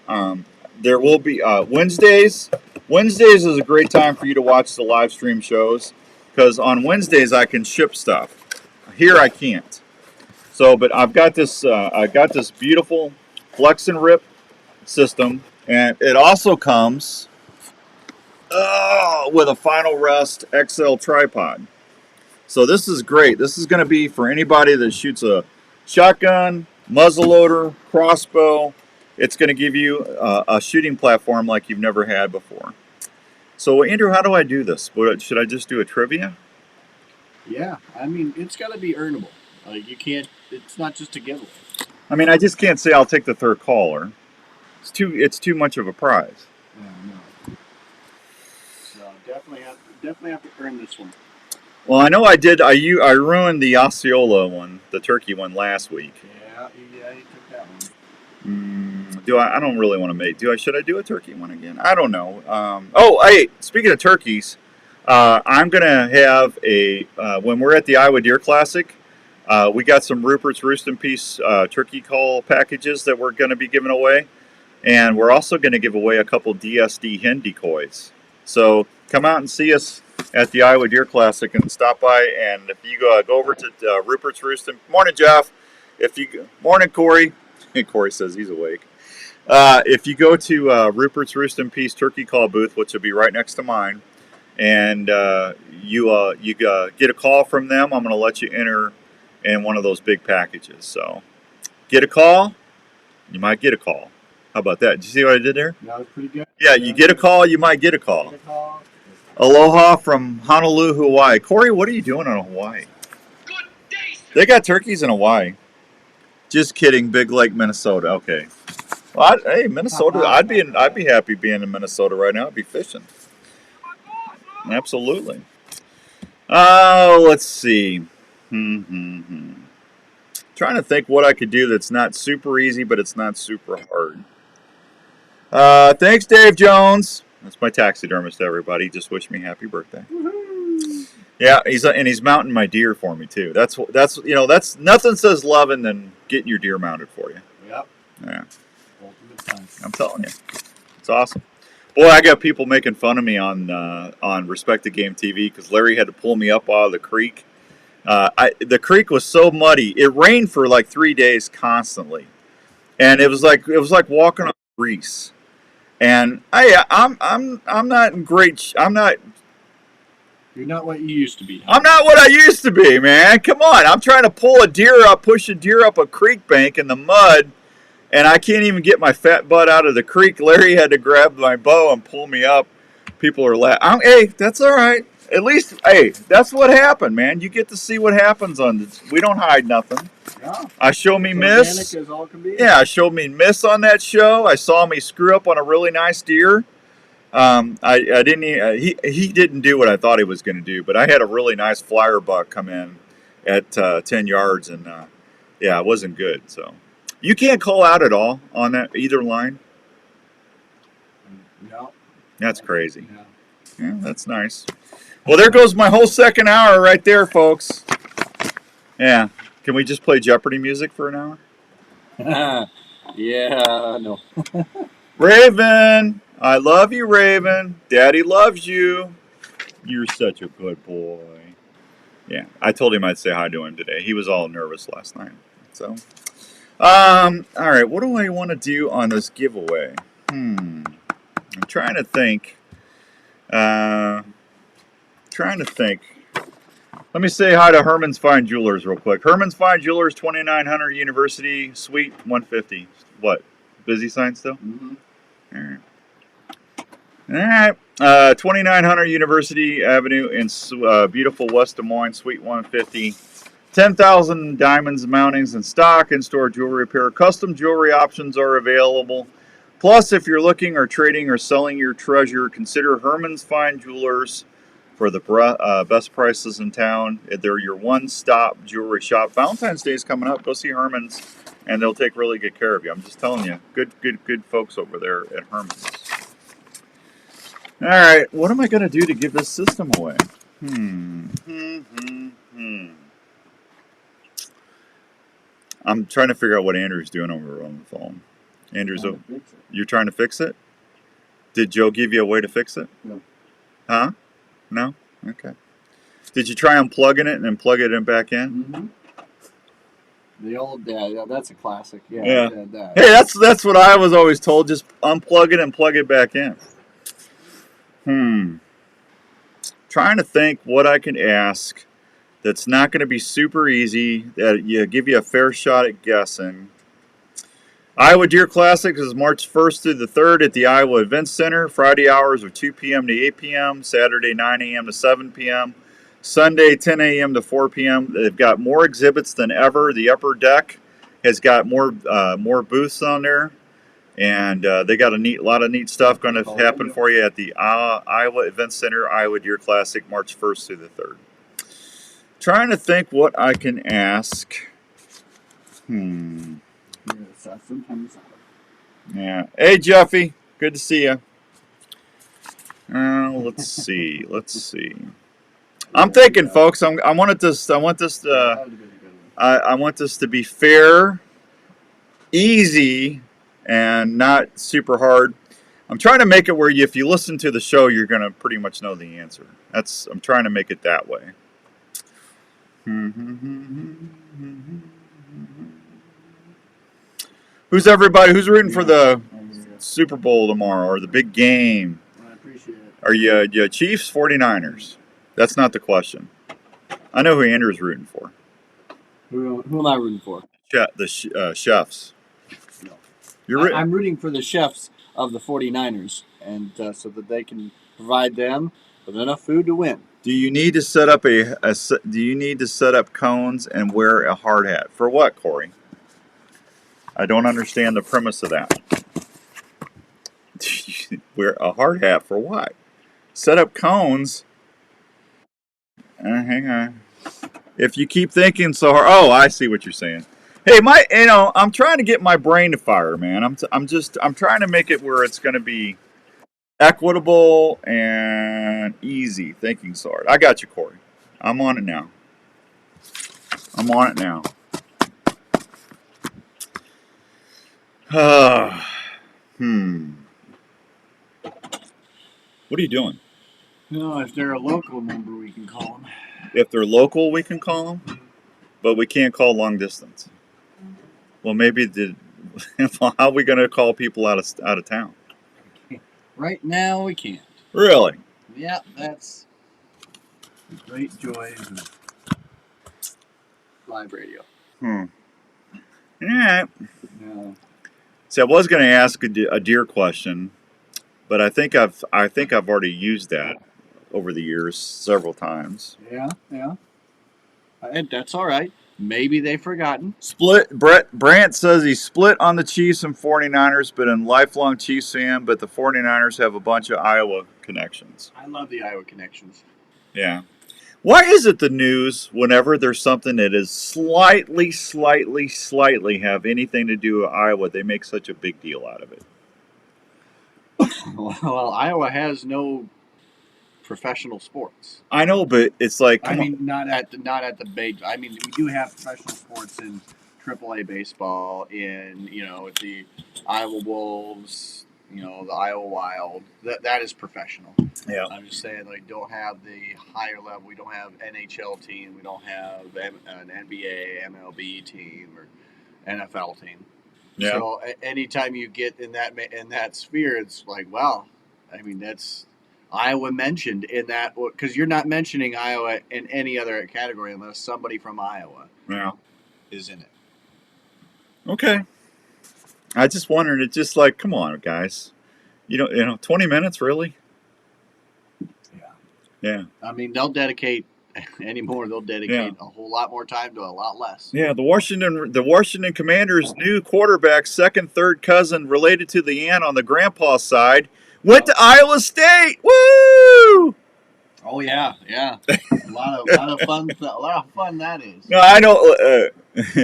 There will be Wednesdays. Wednesdays is a great time for you to watch the live stream shows because on Wednesdays I can ship stuff. Here I can't. So, but I've got this beautiful flex and rip system, and it also comes with a Final Rest XL tripod. So this is great. This is going to be for anybody that shoots a shotgun, muzzleloader, crossbow. It's going to give you a shooting platform like you've never had before. So, Andrew, how do I do this? Should I just do a trivia? Yeah, I mean, it's got to be earnable. Like, you can't, it's not just a giveaway. I mean, I just can't say I'll take the third caller. It's too much of a prize. Yeah, no. So, definitely have to earn this one. Well, I know I did. I ruined the Osceola one, the turkey one, last week. Yeah, you took that one. I don't really want to make. Should I do a turkey one again? I don't know. Hey, speaking of turkeys, I'm gonna have when we're at the Iowa Deer Classic. We got some Rupert's Roost and Peace turkey call packages that we're going to be giving away. And we're also going to give away a couple DSD hen decoys. So come out and see us at the Iowa Deer Classic and stop by. And if you go over to Rupert's Roost and... Morning, Jeff. Morning, Corey. Corey says he's awake. If you go to Rupert's Roost and Peace turkey call booth, which will be right next to mine, and you get a call from them, I'm going to let you enter in one of those big packages. So get a call, you might get a call. How about that? Did you see what I did there? That was pretty good. Yeah, you get a call, you might get a call. Aloha from Honolulu, Hawaii. Corey, what are you doing in Hawaii? Good day, sir. They got turkeys in Hawaii. Just kidding, Big Lake, Minnesota. Okay. Well, hey, Minnesota. I'd be happy being in Minnesota right now. I'd be fishing. Absolutely. Let's see. Trying to think what I could do that's not super easy, but it's not super hard. Thanks, Dave Jones. That's my taxidermist, everybody. Just wish me happy birthday. Woo-hoo. Yeah, he's mounting my deer for me too. That's nothing says loving than getting your deer mounted for you. Yep. Yeah. Ultimate time. I'm telling you, it's awesome. Boy, I got people making fun of me on Respect the Game TV because Larry had to pull me up out of the creek. The creek was so muddy. It rained for like 3 days constantly, and it was like walking on grease. And I'm not in great. You're not what you used to be. I'm not what I used to be, man. Come on, I'm trying to push a deer up a creek bank in the mud, and I can't even get my fat butt out of the creek. Larry had to grab my bow and pull me up. People are laughing. Hey, that's all right. At least, hey, that's what happened, man. You get to see what happens on this. We don't hide nothing. Yeah. I show me miss. As all can be. Yeah, I showed me miss on that show. I saw me screw up on a really nice deer. I didn't. He didn't do what I thought he was going to do, but I had a really nice flyer buck come in at 10 yards, and yeah, it wasn't good. So you can't call out at all on that either line. No. That's crazy. Yeah. Yeah, that's nice. Well, there goes my whole second hour right there, folks. Yeah. Can we just play Jeopardy music for an hour? Yeah, no. Raven! I love you, Raven. Daddy loves you. You're such a good boy. Yeah, I told him I'd say hi to him today. He was all nervous last night. So, all right, what do I want to do on this giveaway? I'm trying to think. Let me say hi to Herman's Fine Jewelers real quick. Herman's Fine Jewelers, 2900 University, Suite 150. What? Busy sign still? Mm-hmm. All right. All right. 2900 University Avenue in beautiful West Des Moines, Suite 150. 10,000 diamonds, mountings in stock, in-store jewelry repair. Custom jewelry options are available. Plus, if you're looking or trading or selling your treasure, consider Herman's Fine Jewelers for the best prices in town. They're your one-stop jewelry shop. Valentine's Day is coming up. Go see Herman's, and they'll take really good care of you. I'm just telling you, good folks over there at Herman's. All right, what am I going to do to give this system away? I'm trying to figure out what Andrew's doing over on the phone. Andrew's, you're trying to fix it? Did Joe give you a way to fix it? No. Huh? No? Okay. Did you try unplugging it and then plug it in back in? Mm-hmm. The old, yeah, that's a classic. Yeah. Hey, that's what I was always told. Just unplug it and plug it back in. Trying to think what I can ask that's not going to be super easy, that give you a fair shot at guessing. Iowa Deer Classic is March 1st through the 3rd at the Iowa Events Center. Friday hours are 2 p.m. to 8 p.m., Saturday 9 a.m. to 7 p.m., Sunday 10 a.m. to 4 p.m. They've got more exhibits than ever. The upper deck has got more booths on there, and they got a lot of neat stuff going to happen for you at the Iowa Events Center, Iowa Deer Classic, March 1st through the 3rd. Trying to think what I can ask. Yeah. Hey, Jeffy. Good to see you. Let's see. I'm thinking, folks. I want this to be fair, easy, and not super hard. I'm trying to make it where if you listen to the show, you're gonna pretty much know the answer. I'm trying to make it that way. Who's everybody? Who's rooting for the Super Bowl tomorrow or the big game? I appreciate it. Are you Chiefs, 49ers? That's not the question. I know who Andrew's rooting for. Who am I rooting for? The chefs. No. I'm rooting for the chefs of the 49ers, and so that they can provide them with enough food to win. Do you need to set up cones and wear a hard hat? For what, Corey? I don't understand the premise of that. Wear a hard hat for what? Set up cones. Hang on. If you keep thinking so hard, I see what you're saying. Hey, I'm trying to get my brain to fire, man. I'm trying to make it where it's going to be equitable and easy. Thinking so hard. I got you, Corey. I'm on it now. What are you doing? No, if they're a local member, we can call them. If they're local, we can call them, but we can't call long distance. Well, maybe how are we going to call people out of town? Right now, we can't. Really? Yeah, that's the great joys of live radio. All right. Yeah. See, I was going to ask a deer question, but I think I've already used that over the years several times. Yeah. And that's all right. Maybe they've forgotten. Brant says he's split on the Chiefs and 49ers, but a lifelong Chiefs fan, but the 49ers have a bunch of Iowa connections. I love the Iowa connections. Yeah. Why is it the news, whenever there's something that is slightly have anything to do with Iowa, they make such a big deal out of it? Well, Iowa has no professional sports. I know, but it's like, I mean, not at the big. I mean, we do have professional sports in AAA baseball, in the Iowa Wolves, the Iowa Wild. That is professional. Yeah. I'm just saying, like, don't have the higher level. We don't have NHL team. We don't have an NBA, MLB team, or NFL team. Yeah. So anytime you get in that sphere, it's like, well, I mean, that's Iowa mentioned in that, because you're not mentioning Iowa in any other category unless somebody from Iowa is in it. Okay. I just wondered. It's just like, come on, guys. 20 minutes, really? Yeah. I mean, they'll dedicate anymore. They'll dedicate a whole lot more time to a lot less. Yeah, the Washington Commanders' new quarterback, second, third cousin related to the aunt on the grandpa side, went to Iowa State. Woo! Oh yeah. a lot of fun that is. No, I know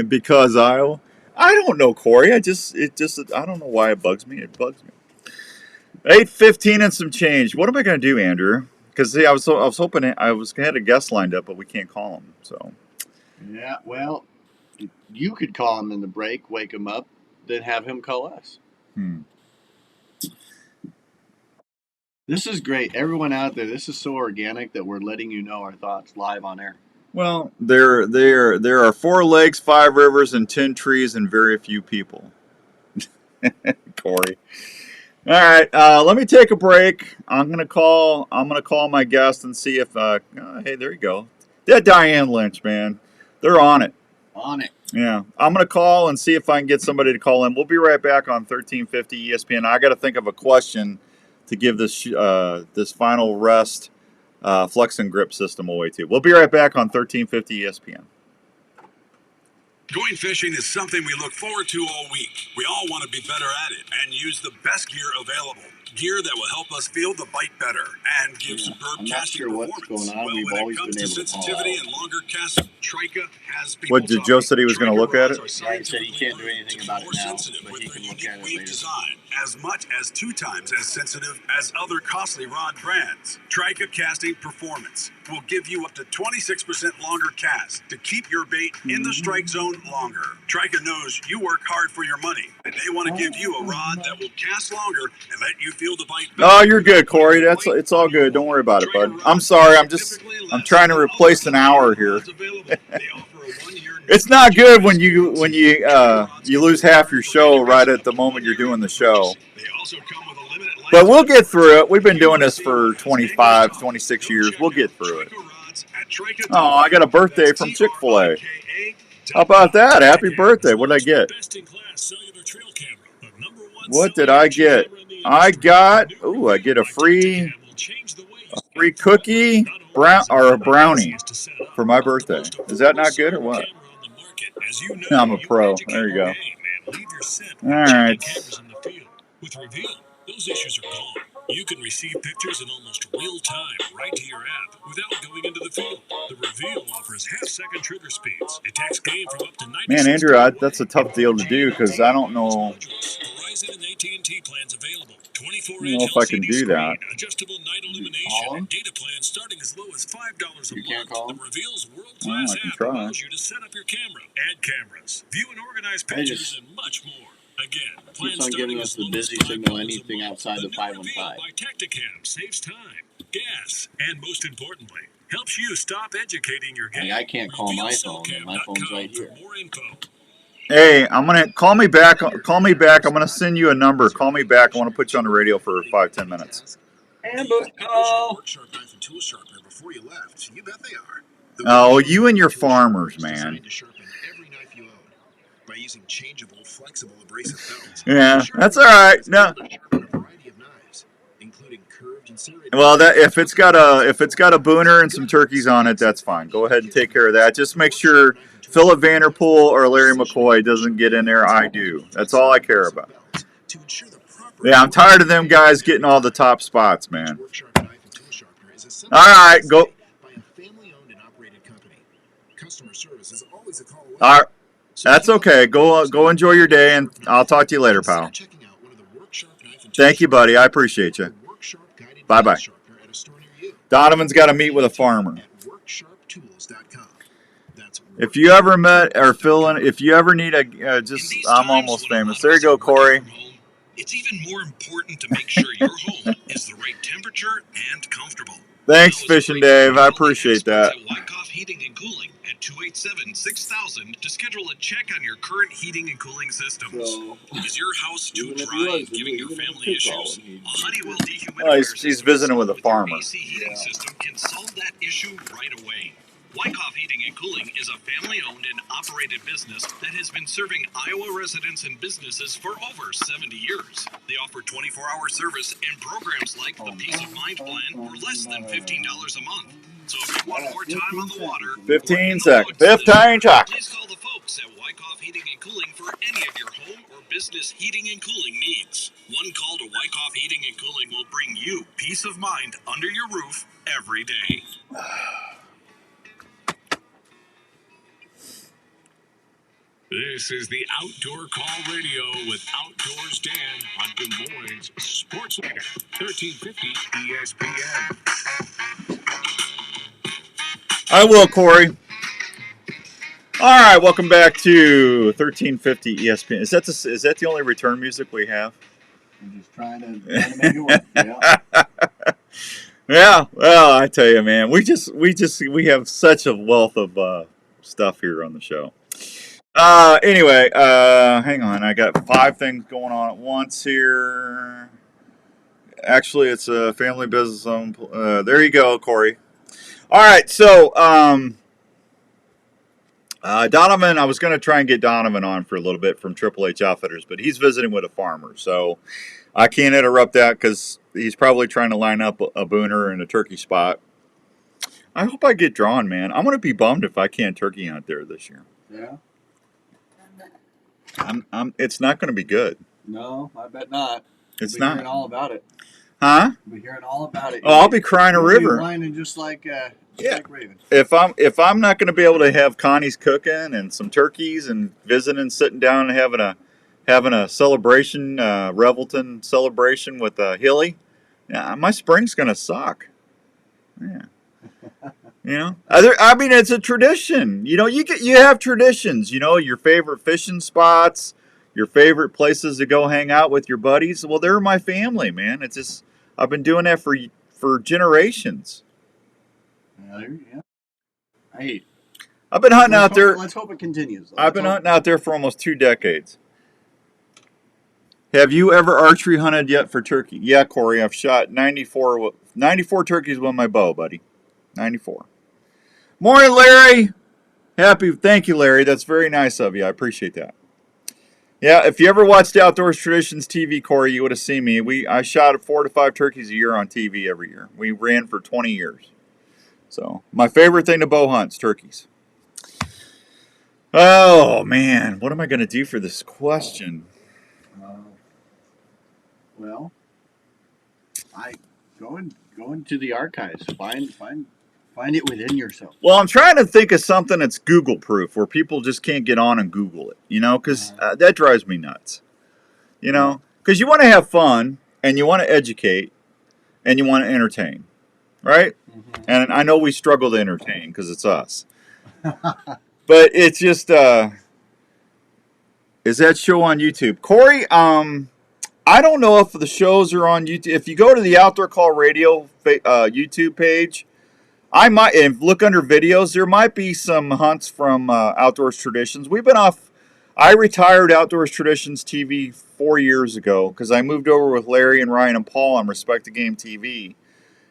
because Iowa. I don't know, Corey. I don't know why it bugs me. It bugs me. 8:15 and some change. What am I going to do, Andrew? Because I was hoping I had a guest lined up, but we can't call him. So. Yeah, well, you could call him in the break, wake him up, then have him call us. This is great. Everyone out there, this is so organic that we're letting you know our thoughts live on air. Well, there are 4 lakes, 5 rivers, and 10 trees, and very few people. Corey. All right, let me take a break. I'm gonna call my guest and see if hey, there you go. That Diane Lynch, man, they're on it. On it. Yeah, I'm gonna call and see if I can get somebody to call in. We'll be right back on 1350 ESPN. I got to think of a question to give this final rest flex and grip system away to. We'll be right back on 1350 ESPN. Going fishing is something we look forward to all week. We all want to be better at it and use the best gear available. Gear that will help us feel the bite better and give superb casting performance. What's going on. Well, We've when it always comes been to able to sensitivity call. and longer casts, Trika has people What did Joe said he was going to look at it? Yeah, he said he can't do anything about it now, but he can look at it later. Design, as much as 2 times as sensitive as other costly rod brands. Trika casting performance will give you up to 26% longer cast to keep your bait in the strike zone longer. Trika knows you work hard for your money, and they want to give you a rod that will cast longer and let you feel the bite better. Oh, you're good, Corey. It's all good. Don't worry about it, bud. I'm sorry. I'm trying to replace an hour here. It's not good when you lose half your show right at the moment you're doing the show. But we'll get through it. We've been doing this for 25, 26 years. We'll get through it. Oh, I got a birthday from Chick-fil-A. How about that? Happy birthday. What did I get? What did I get? I get a free cookie or a brownie for my birthday. Is that not good or what? I'm a pro. There you go. All right. With Reveal, those issues are gone. You can receive pictures in almost real time right to your app without going into the field. The Reveal offers half-second trigger speeds. It detects game from up to 90 Man, Andrew, that's a tough deal to do because I don't know. Verizon and AT&T plans available. 24-inch I don't know if I can do that. adjustable night illumination, and data plans starting as low as $5 a month. The Reveal's world-class app allows you to set up your camera, add cameras, view and organize pictures, and much more. Again, keeps on giving us the busy signal anything outside the 515. By Tacticam saves time, gas, and most importantly, helps you stop educating your game. I can't call my phone, and my phone's right here. Hey, I'm gonna call me back. Call me back. I'm gonna send you a number. Call me back. I want to put you on the radio for 5-10 minutes. Ambush call. Oh, you and your farmers, man. By using changeable, flexible abrasive belts. Yeah, that's all right. No. Well, if it's got a booner and some turkeys on it, that's fine. Go ahead and take care of that. Just make sure Philip Vanderpool or Larry McCoy doesn't get in there. I do. That's all I care about. Yeah, I'm tired of them guys getting all the top spots, man. All right, go. All right. That's okay. Go enjoy your day, and I'll talk to you later, pal. Thank you, buddy. I appreciate you. Bye-bye. Donovan's got to meet with a farmer. If you ever met or if you ever need I'm almost famous. There you go, Corey. It's even more important to make sure your home is the right temperature and comfortable. Thanks, Fishing Dave. I appreciate that. Wyckoff Heating and Cooling at 287-6000 to schedule a check on your current heating and cooling systems. Is your house too dry and giving you family issues? A Honeywell dehumidifier he's visiting with a farmer. AC heating system can solve that issue right away. Wyckoff Heating and Cooling is a family-owned and operated business that has been serving Iowa residents and businesses for over 70 years. They offer 24-hour service and programs like the Peace of Mind Plan for less than $15 a month. So if you want more time on the water, 15 seconds. 15 seconds. Please call the folks at Wyckoff Heating and Cooling for any of your home or business heating and cooling needs. One call to Wyckoff Heating and Cooling will bring you peace of mind under your roof every day. This is the Outdoor Call Radio with Outdoors Dan on Des Moines Sports Leader, 1350 ESPN. I will, Corey. All right, welcome back to 1350 ESPN. Is that the only return music we have? I'm just trying to make it work. Yeah. Yeah. Well, I tell you, man, we have such a wealth of stuff here on the show. Anyway, hang on. I got 5 things going on at once here. Actually, it's a family business. There you go, Corey. All right, so Donovan, I was going to try and get Donovan on for a little bit from Triple H Outfitters, but he's visiting with a farmer, so I can't interrupt that because he's probably trying to line up a booner and a turkey spot. I hope I get drawn, man. I'm going to be bummed if I can't turkey hunt there this year. Yeah. It's not going to be good. No, I bet not. It's We'll not. be hearing all about it. Huh? We'll be hearing all about it. Oh, I'll be crying a river. Whining just like Raven. If I'm not going to be able to have Connie's cooking and some turkeys and visiting, sitting down and having a celebration, Revelton celebration with Hilly, yeah, my spring's going to suck. Yeah. You know, I mean, it's a tradition. You know, you have traditions. You know, your favorite fishing spots, your favorite places to go hang out with your buddies. Well, they're my family, man. It's just I've been doing that for generations. Yeah. Hey, I've been hunting out there. Let's hope it continues. I've been hunting out there for almost 2 decades. Have you ever archery hunted yet for turkey? Yeah, Corey, I've shot 94 turkeys with my bow, buddy. 94. Morning, Larry. Thank you, Larry. That's very nice of you. I appreciate that. Yeah, if you ever watched Outdoors Traditions TV, Corey, you would have seen me. I shot 4 to 5 turkeys a year on TV every year. We ran for 20 years. So, my favorite thing to bow hunt is turkeys. Oh, man. What am I going to do for this question? Well, I go into the archives. Find it within yourself. Well, I'm trying to think of something that's Google proof where people just can't get on and Google it, you know, because that drives me nuts. You know, because you want to have fun and you want to educate and you want to entertain, right? Mm-hmm. And I know we struggle to entertain because it's us. But it's just, is that show on YouTube? Corey, I don't know if the shows are on YouTube. If you go to the Outdoor Call Radio YouTube page, I might, and look under videos, there might be some hunts from Outdoors Traditions. We've been off, I retired Outdoors Traditions TV 4 years ago because I moved over with Larry and Ryan and Paul on Respect the Game TV.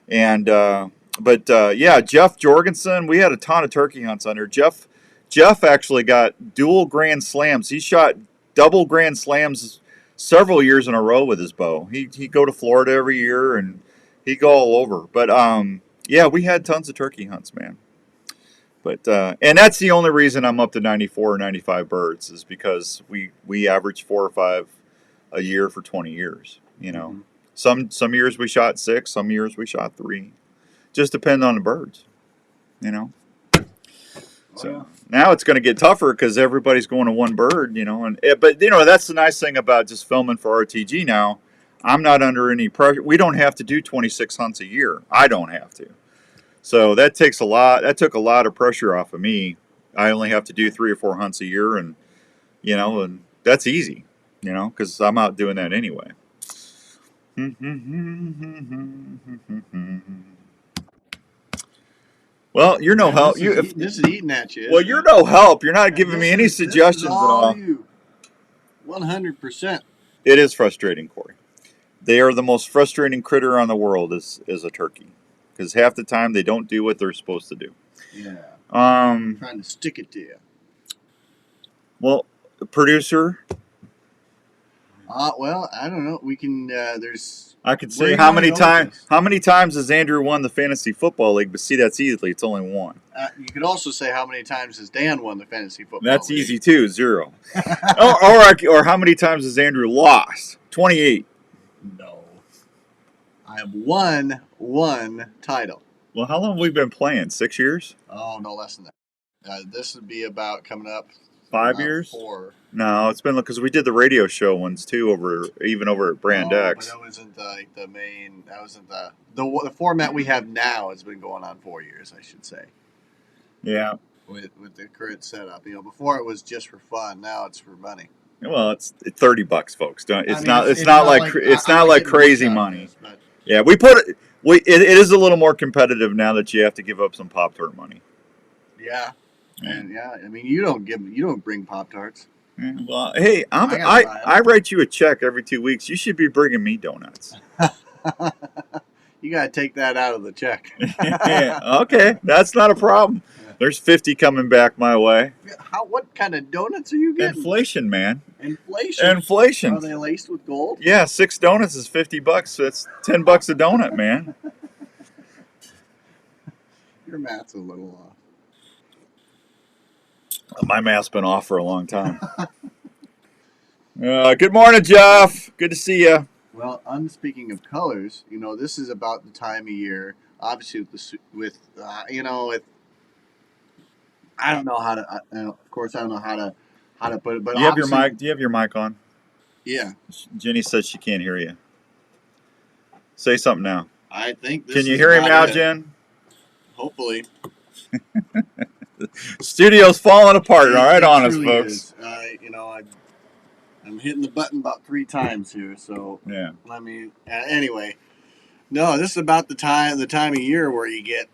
And, yeah, Jeff Jorgensen, we had a ton of turkey hunts under. Jeff actually got dual Grand Slams. He shot double Grand Slams several years in a row with his bow. He'd go to Florida every year and he'd go all over. But, yeah, we had tons of turkey hunts, man. But and that's the only reason I'm up to 94 or 95 birds is because we average 4 or 5 a year for 20 years. You know, some years we shot 6, some years we shot 3. Just depend on the birds. You know. So now it's going to get tougher because everybody's going to one bird. You know, but you know that's the nice thing about just filming for RTG now. I'm not under any pressure. We don't have to do 26 hunts a year. I don't have to. So that takes a lot. That took a lot of pressure off of me. I only have to do 3 or 4 hunts a year, and and that's easy, because I'm out doing that anyway. Well, you're no help. This is eating at you. Well, you're no help. You're not giving me any suggestions at all. 100%. It is frustrating, Corey. They are the most frustrating critter on the world is a turkey, because half the time they don't do what they're supposed to do. Yeah. Trying to stick it to you. Well, producer. Well, I don't know. We can. There's. I could say how many times has Andrew won the fantasy football league, but see, that's easily. It's only one. You could also say how many times has Dan won the fantasy football That's league. easy too, 0. or how many times has Andrew lost? 28. No. I have won one title. Well, how long have we been playing? 6 years? Oh, no less than that. This would be about coming up 5 years. 4. No, it's been because we did the radio show ones too over at Brand X. But that wasn't the main. That wasn't the format we have now has been going on 4 years, I should say. Yeah. With the current setup, before it was just for fun. Now it's for money. Well, it's $30, folks. It's not like crazy money. Yeah, we put it. It is a little more competitive now that you have to give up some Pop-Tart money. Yeah. And I mean, you don't bring Pop-Tarts. Yeah, well, hey, I write you a check every 2 weeks. You should be bringing me donuts. You got to take that out of the check. Okay, that's not a problem. There's 50 coming back my way. What kind of donuts are you getting? Inflation, man. Inflation. Are they laced with gold? Yeah, 6 donuts is $50. So that's $10 a donut, man. Your math's a little off. My math's been off for a long time. Good morning, Jeff. Good to see you. Well, speaking of colors, this is about the time of year. Obviously, with I don't know how to. Of course, I don't know how to put it. But do you have your mic? Do you have your mic on? Yeah. Jenny says she can't hear you. Say something now. I think. Can you hear him now, Jen? Hopefully. Studio's falling apart. All right, on us, folks. I'm hitting the button about 3 times here, so yeah. Let me. Anyway, no, this is about the time of year where you get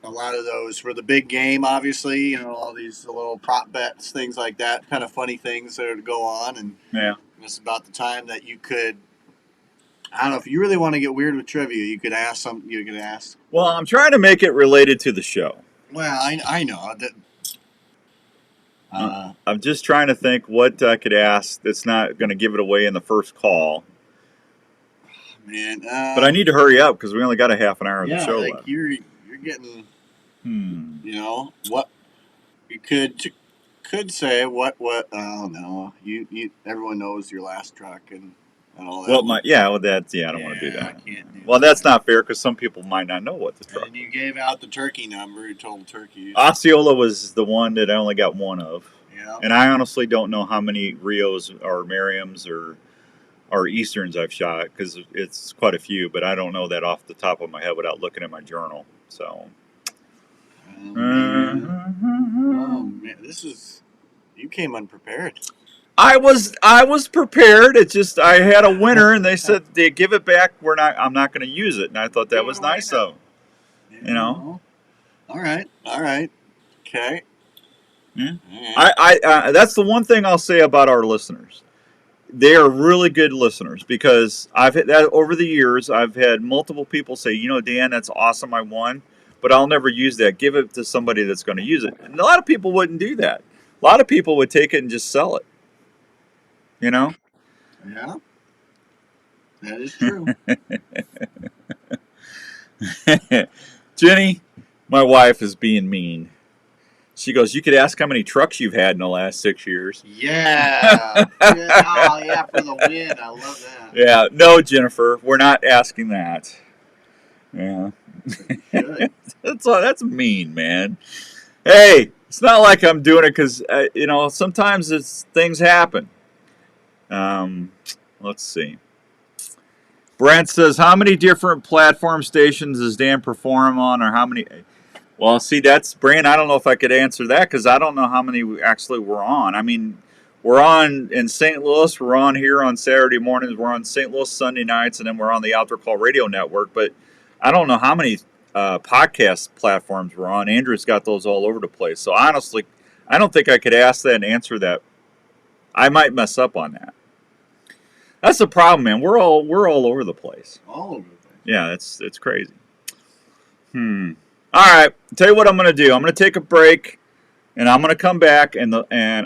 a lot of those for the big game. Obviously, all these little prop bets, things like that, kind of funny things that are to go on, and it's about the time that you could. I don't know if you really want to get weird with trivia. You could ask something. You could ask. Well, I'm trying to make it related to the show. Well, I know that. I'm just trying to think what I could ask that's not going to give it away in the first call. Man, but I need to hurry up because we only got a half an hour of the show left. You're getting. What you could say what I don't know. You everyone knows your last truck and all that. Well, I don't want to do that. I can't do that's not fair because some people might not know what the truck. And you gave out the turkey number. You told turkey. Osceola was the one that I only got one of. Yeah. And I honestly don't know how many Rios or Merriams or Easterns I've shot because it's quite a few, but I don't know that off the top of my head without looking at my journal. So. Oh man, you came unprepared. I was prepared. It's just I had a winner, and they said they give it back. I'm not going to use it, and I thought that was nice of them. All right. Okay. Yeah. I that's the one thing I'll say about our listeners. They are really good listeners because I've had that over the years. I've had multiple people say, Dan, that's awesome. I won, but I'll never use that. Give it to somebody that's going to use it. And a lot of people wouldn't do that. A lot of people would take it and just sell it. Yeah, that is true. Jenny, my wife, is being mean. She goes, you could ask how many trucks you've had in the last 6 years. Yeah. For the win. I love that. Yeah. No, Jennifer, we're not asking that. Yeah. That's mean, man. Hey, it's not like I'm doing it because, sometimes things happen. Let's see. Brent says, how many different platform stations does Dan perform on, or how many? Well, see, that's Brent. I don't know if I could answer that because I don't know how many we actually were on. I mean, we're on in St. Louis. We're on here on Saturday mornings. We're on St. Louis Sunday nights, and then we're on the Outdoor Call Radio Network. But I don't know how many podcast platforms we're on. Andrew's got those all over the place. So honestly, I don't think I could ask that and answer that. I might mess up on that. That's the problem, man. We're all over the place. All over the place. Yeah, it's crazy. All right. Tell you what I'm going to do. I'm going to take a break, and I'm going to come back, and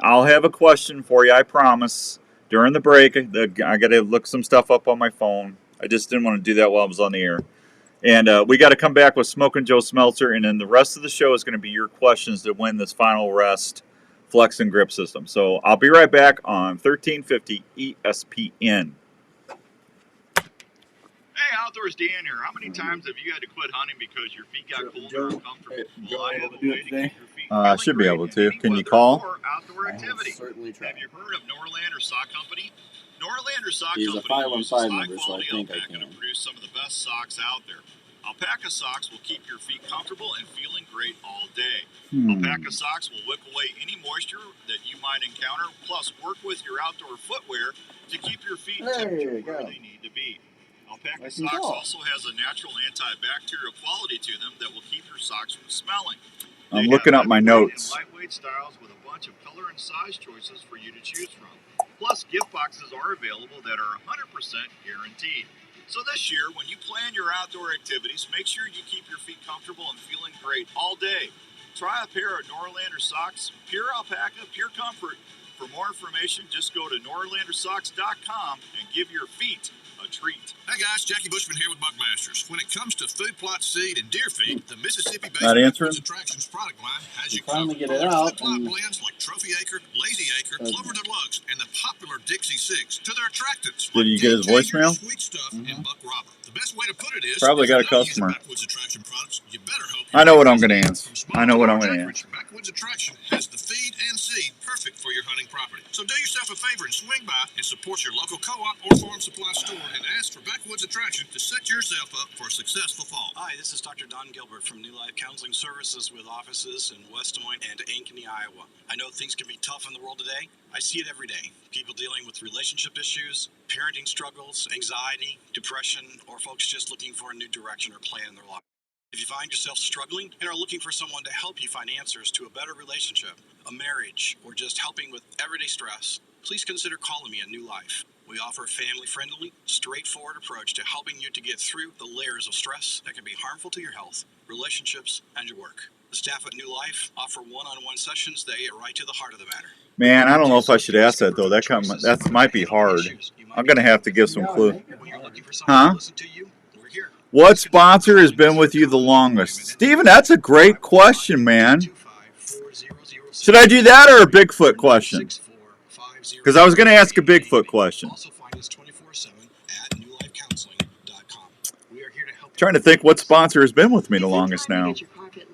I'll have a question for you. I promise. During the break, I got to look some stuff up on my phone. I just didn't want to do that while I was on the air. And we got to come back with Smokin' Joe Smeltzer, and then the rest of the show is going to be your questions to win this Final Rest Flex and Grip System. So I'll be right back on 1350 ESPN. Hey, Outdoors Dan here. How many times have you had to quit hunting because your feet got cold or uncomfortable? Well, I have a way to keep your feet I should be able to. Can you call? Outdoor activity. Certainly try. Have you heard of Norlander Sock Company? Norlander Sock He's a Company uses 515 number, so I high-quality think I alpaca to can. produce some of the best socks out there. Alpaca socks will keep your feet comfortable and feeling great all day. Alpaca socks will wick away any moisture that you might encounter, plus work with your outdoor footwear to keep your feet temperature where they need to be. Alpaca socks also has a natural antibacterial quality to them that will keep your socks from smelling. I'm looking up my notes. Lightweight styles with a bunch of color and size choices for you to choose from. Plus, gift boxes are available that are 100% guaranteed. So this year, when you plan your outdoor activities, make sure you keep your feet comfortable and feeling great all day. Try a pair of Norlander socks, pure alpaca, pure comfort. For more information, just go to norlandersocks.com and give your feet a treat. Hey guys, Jackie Bushman here with Buckmasters. When it comes to food plot seed and deer feed, the Mississippi-based Not answering? Backwoods Attractions product line has you finally covered. get it out. Food plot blends like Trophy Acre, Lazy Acre, Clover Deluxe, and the popular Dixie 6 to their attractants. Did you get his voicemail? Sweet stuff and Buck Robber. The best way to put it is, Probably got a if you're not using customer. Backwoods Attraction products, you better hope I know what I'm going to answer. I know what I'm going to answer. Backwoods Attraction has the feed and seed perfect for your hunting property. So do yourself a favor and swing by and support your local co-op or farm supply store and ask for Backwoods Attraction to set yourself up for a successful fall. Hi, this is Dr. Don Gilbert from New Life Counseling Services with offices in West Des Moines and Ankeny, Iowa. I know things can be tough in the world today. I see it every day. People dealing with relationship issues, parenting struggles, anxiety, depression, or folks just looking for a new direction or plan in their life. If you find yourself struggling and are looking for someone to help you find answers to a better relationship, a marriage, or just helping with everyday stress, please consider calling me at New Life. We offer a family-friendly, straightforward approach to helping you to get through the layers of stress that can be harmful to your health, relationships, and your work. The staff at New Life offer one-on-one sessions that get right to the heart of the matter. Man, I don't know if I should ask that, though. That might be hard. I'm going to have to give some clue. Huh? What sponsor has been with you the longest? Steven, that's a great question, man. Should I do that or a Bigfoot question? Because I was going to ask a Bigfoot question. Trying to think what sponsor has been with me the longest now.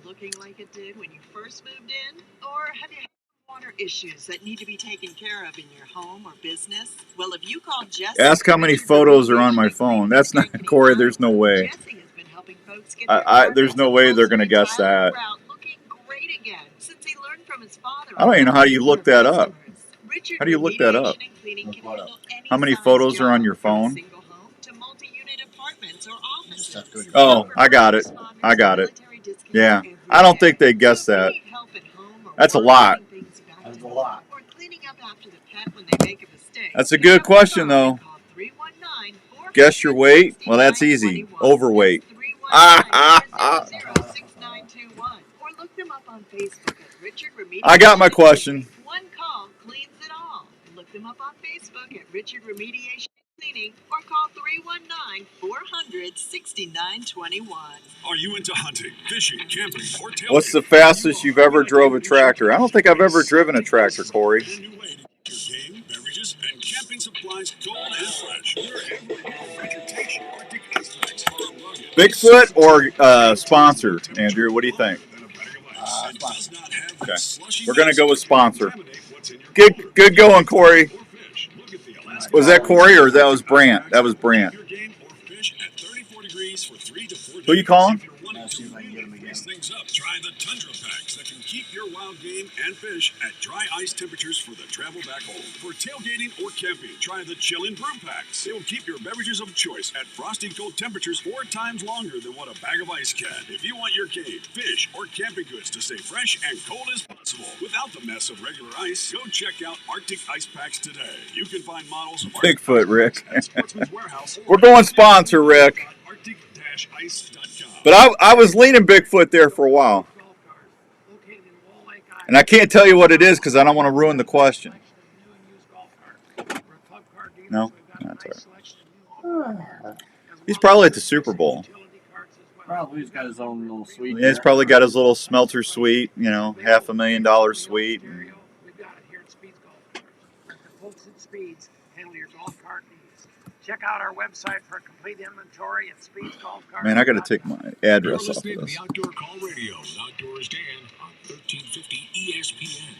Looking like it did when you first moved in? Or have you had water issues that need to be taken care of in your home or business? Well, if you call Jesse, ask how many photos are on my phone. That's not Corey. There's no way. Jesse has been helping folks get there's no way they're going to guess that. Looking great again since he learned from his father. I don't even know how you look that up. How do you look that up? How many photos are on your phone? Oh, I got it. I got it. Yeah. I don't think they guess that. That's a lot. That's a lot. That's a good question, though. Guess your weight? Well, that's easy. Overweight. I got my question. One call cleans it all. Look them up on Facebook at Richard Remediation Cleaning or call 319-400-6921. Are you into hunting, fishing, camping, or tailgating? What's the fastest you've ever drove a tractor? I don't think I've ever driven a tractor, Corey. Game, beverages, and camping supplies cold and fresh. Bigfoot or sponsor, Andrew? What do you think? Okay. We're going to go with sponsor. Good going, Corey. Was that Corey or that was Brant? That was Brant. Who you calling? See if I can get him again. Things up. Try the Tundra packs that can keep your wild game and fish at dry ice temperatures for the travel back home. For tailgating or camping, try the Chill and Brew packs. They will keep your beverages of choice at frosty cold temperatures 4 times longer than what a bag of ice can. If you want your game, fish, or camping goods to stay fresh and cold as possible without the mess of regular ice, go check out Arctic Ice Packs today. You can find models of Bigfoot, Rick. at Sportsman's Warehouse. We're going sponsor, Rick. But I was leaning Bigfoot there for a while. And I can't tell you what it is because I don't want to ruin the question. No? That's all right. He's probably at the Super Bowl. Probably he's got his own little suite. Yeah, he's probably got his little smelter suite, you know, $500,000 suite. We've got it here at Speeds Golf Cars. The folks at Speeds handle your golf cart needs. Check out our website for a complete inventory at Speeds Golf Cars. Man, I got to take my address You're off of listening to this. the Outdoor Call Radio with Outdoors Dan on 1350 ESPN.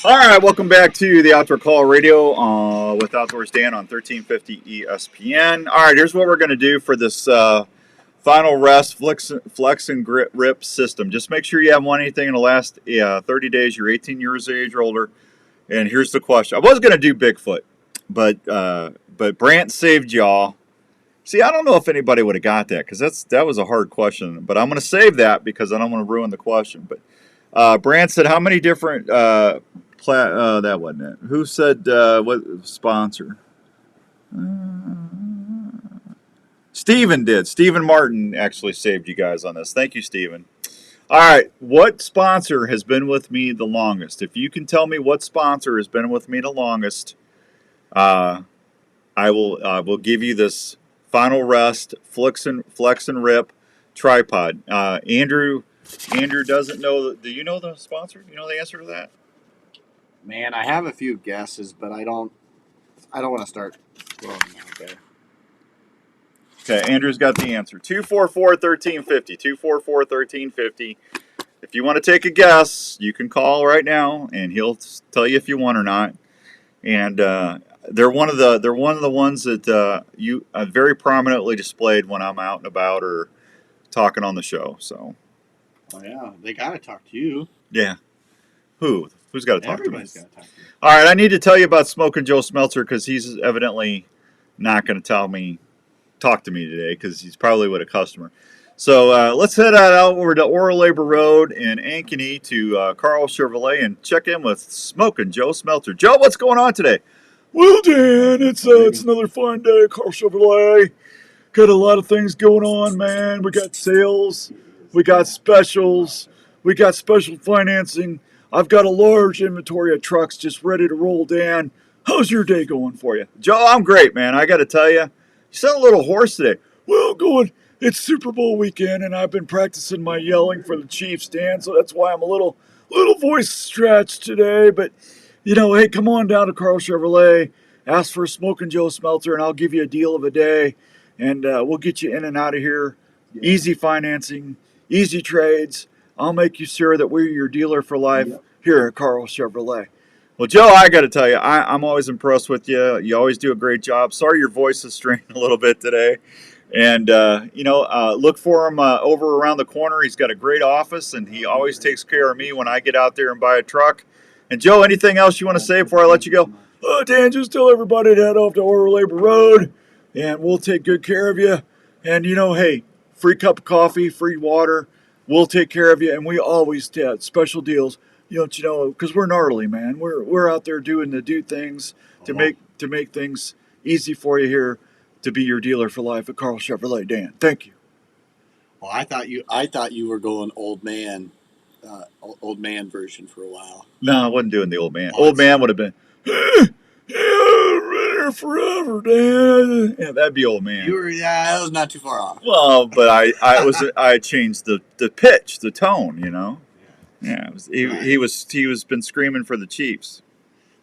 All right, welcome back to the Outdoor Call Radio with Outdoors Dan on 1350 ESPN. All right, here's what we're going to do for this final rest flex and grip rip system. Just make sure you haven't won anything in the last 30 days. You're 18 years of age or older. And here's the question. I was going to do Bigfoot, but Brant saved y'all. See, I don't know if anybody would have got that because that was a hard question. But I'm going to save that because I don't want to ruin the question. But Brant said, how many different that wasn't it. Who said what sponsor? Steven did. Steven Martin actually saved you guys on this. Thank you, Steven. All right. What sponsor has been with me the longest? If you can tell me what sponsor has been with me the longest, I will give you this final rest flex and rip tripod. Andrew doesn't know. Do you know the sponsor? You know the answer to that? Man, I have a few guesses, but I don't want to start throwing them out there. Okay, Andrew's got the answer. 244-1350. 244-1350. If you want to take a guess, you can call right now, and he'll tell you if you won or not. And they're one of the ones that you very prominently displayed when I'm out and about or talking on the show. So. Oh yeah, they gotta talk to you. Yeah. Who's got to talk to me? Everybody's got to talk to you. All right, I need to tell you about Smokin' Joe Smeltzer because he's evidently not going to talk to me today because he's probably with a customer. So let's head out over to Oral Labor Road in Ankeny to Carl Chevrolet and check in with Smokin' Joe Smeltzer. Joe, what's going on today? Well, Dan, it's another fine day at Carl Chevrolet. Got a lot of things going on, man. We got sales, we got specials, we got special financing. I've got a large inventory of trucks just ready to roll, Dan. How's your day going for you? Joe, I'm great, man. I got to tell you, you sound a little hoarse today. Well, it's Super Bowl weekend, and I've been practicing my yelling for the Chiefs, Dan, so that's why I'm a little voice stretched today. But, hey, come on down to Carl Chevrolet, ask for a Smokin' Joe Smeltzer, and I'll give you a deal of a day, and we'll get you in and out of here. Yeah. Easy financing, easy trades. I'll make you sure that we're your dealer for life here at Carl Chevrolet. Well, Joe, I got to tell you, I'm always impressed with you. You always do a great job. Sorry your voice is strained a little bit today. And, look for him over around the corner. He's got a great office, and he always takes care of me when I get out there and buy a truck. And, Joe, anything else you want to say before I let you go? Dan, just tell everybody to head off to Oral Labor Road, and we'll take good care of you. And, hey, free cup of coffee, free water. We'll take care of you, and we always get special deals. Because we're gnarly, man. We're out there doing things to make things easy for you here to be your dealer for life at Carl Chevrolet. Dan, thank you. Well, I thought you were going old man version for a while. No, I wasn't doing the old man. Old man would have been, I've been here forever, Dan. Yeah, that'd be old man. That was not too far off. Well, but I changed the pitch, the tone, Yeah, he was been screaming for the Chiefs.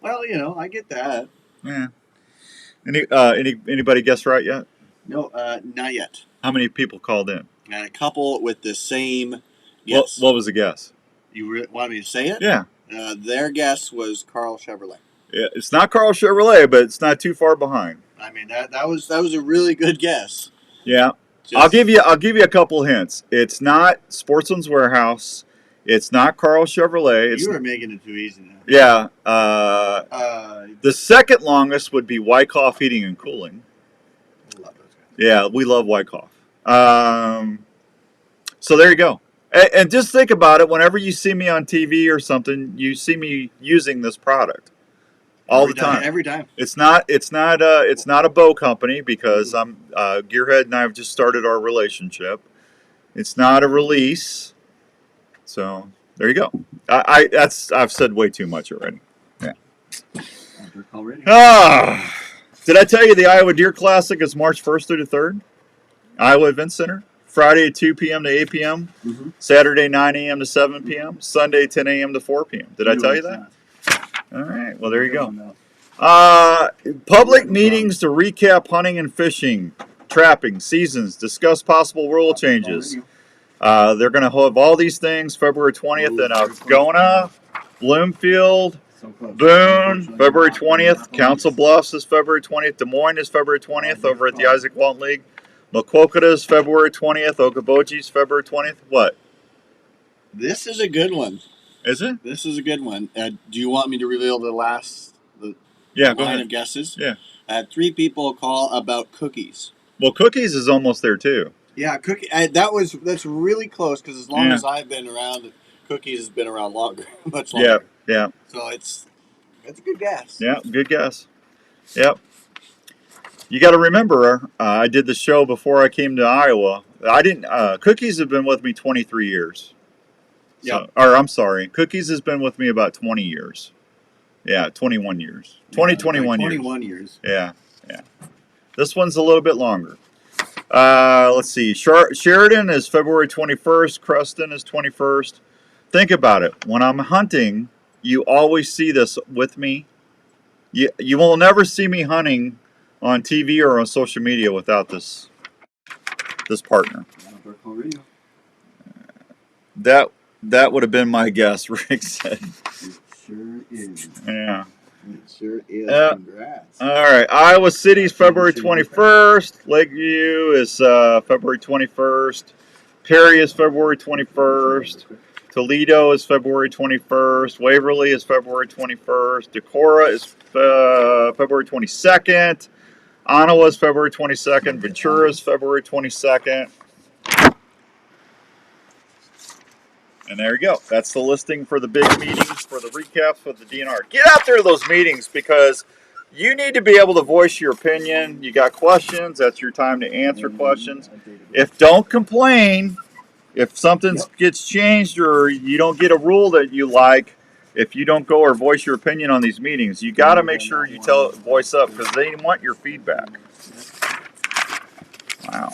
Well, I get that. Yeah. Anybody guess right yet? No, not yet. How many people called in? And a couple with the same guess. What was the guess? You want me to say it? Yeah. Their guess was Carl Chevrolet. Yeah, it's not Carl Chevrolet, but it's not too far behind. I mean that was a really good guess. Yeah. I'll give you a couple hints. It's not Sportsman's Warehouse. It's not Carl Chevrolet. You are making it too easy now. Yeah. The second longest would be Wyckoff Heating and Cooling. I love those guys. Yeah, we love Wyckoff. So there you go. And just think about it. Whenever you see me on TV or something, you see me using this product all the time. Every time. It's not a bow company because I'm Gearhead and I have just started our relationship. It's not a release. So there you go. I've said way too much already. Yeah. Did I tell you the Iowa Deer Classic is March 1st through the 3rd? Iowa Event Center. Friday 2 p.m. to 8 p.m. Mm-hmm. Saturday 9 a.m. to 7 p.m. Sunday 10 a.m. to 4 p.m. Did I tell you that? All right. Well, there you go. Public meetings to recap hunting and fishing, trapping, seasons, discuss possible rule changes. They're going to have all these things February 20th in Algona, Bloomfield, Boone, February 20th. Council Bluffs is February 20th. Des Moines is February 20th over at the Isaac Walton League. Maquoketa is February 20th. Okoboji is February 20th. What? This is a good one. Is it? This is a good one. Do you want me to reveal the line of guesses? Yeah. I had 3 people call about cookies. Well, cookies is almost there too. Yeah, that's really close because as long as I've been around, cookies has been around longer, much longer. Yeah. So it's a good guess. Yeah, good guess. Yep. You got to remember, I did the show before I came to Iowa. I didn't. Cookies have been with me 23 years. Yeah. I'm sorry. Cookies has been with me about 20 years. Yeah, 21 years. 21 years. 21 years. Yeah. This one's a little bit longer. Let's see. Sheridan is February 21st. Creston is 21st. Think about it. When I'm hunting, you always see this with me. You will never see me hunting on TV or on social media without this partner. That would have been my guess, Rick said. It sure is. Yeah. It sure is. Congrats. All right. Iowa City's February 21st. Lakeview is February 21st. Perry is February 21st. Toledo is February 21st. Waverly is February 21st. Decorah is February 22nd. Ottawa is February 22nd. Ventura is February 22nd. And there you go. That's the listing for the big meetings, for the recaps for the DNR. Get out there to those meetings because you need to be able to voice your opinion. You got questions. That's your time to answer questions. Don't complain. If something gets changed or you don't get a rule that you like, if you don't go or voice your opinion on these meetings, you got to make sure you voice up because they want your feedback. Wow.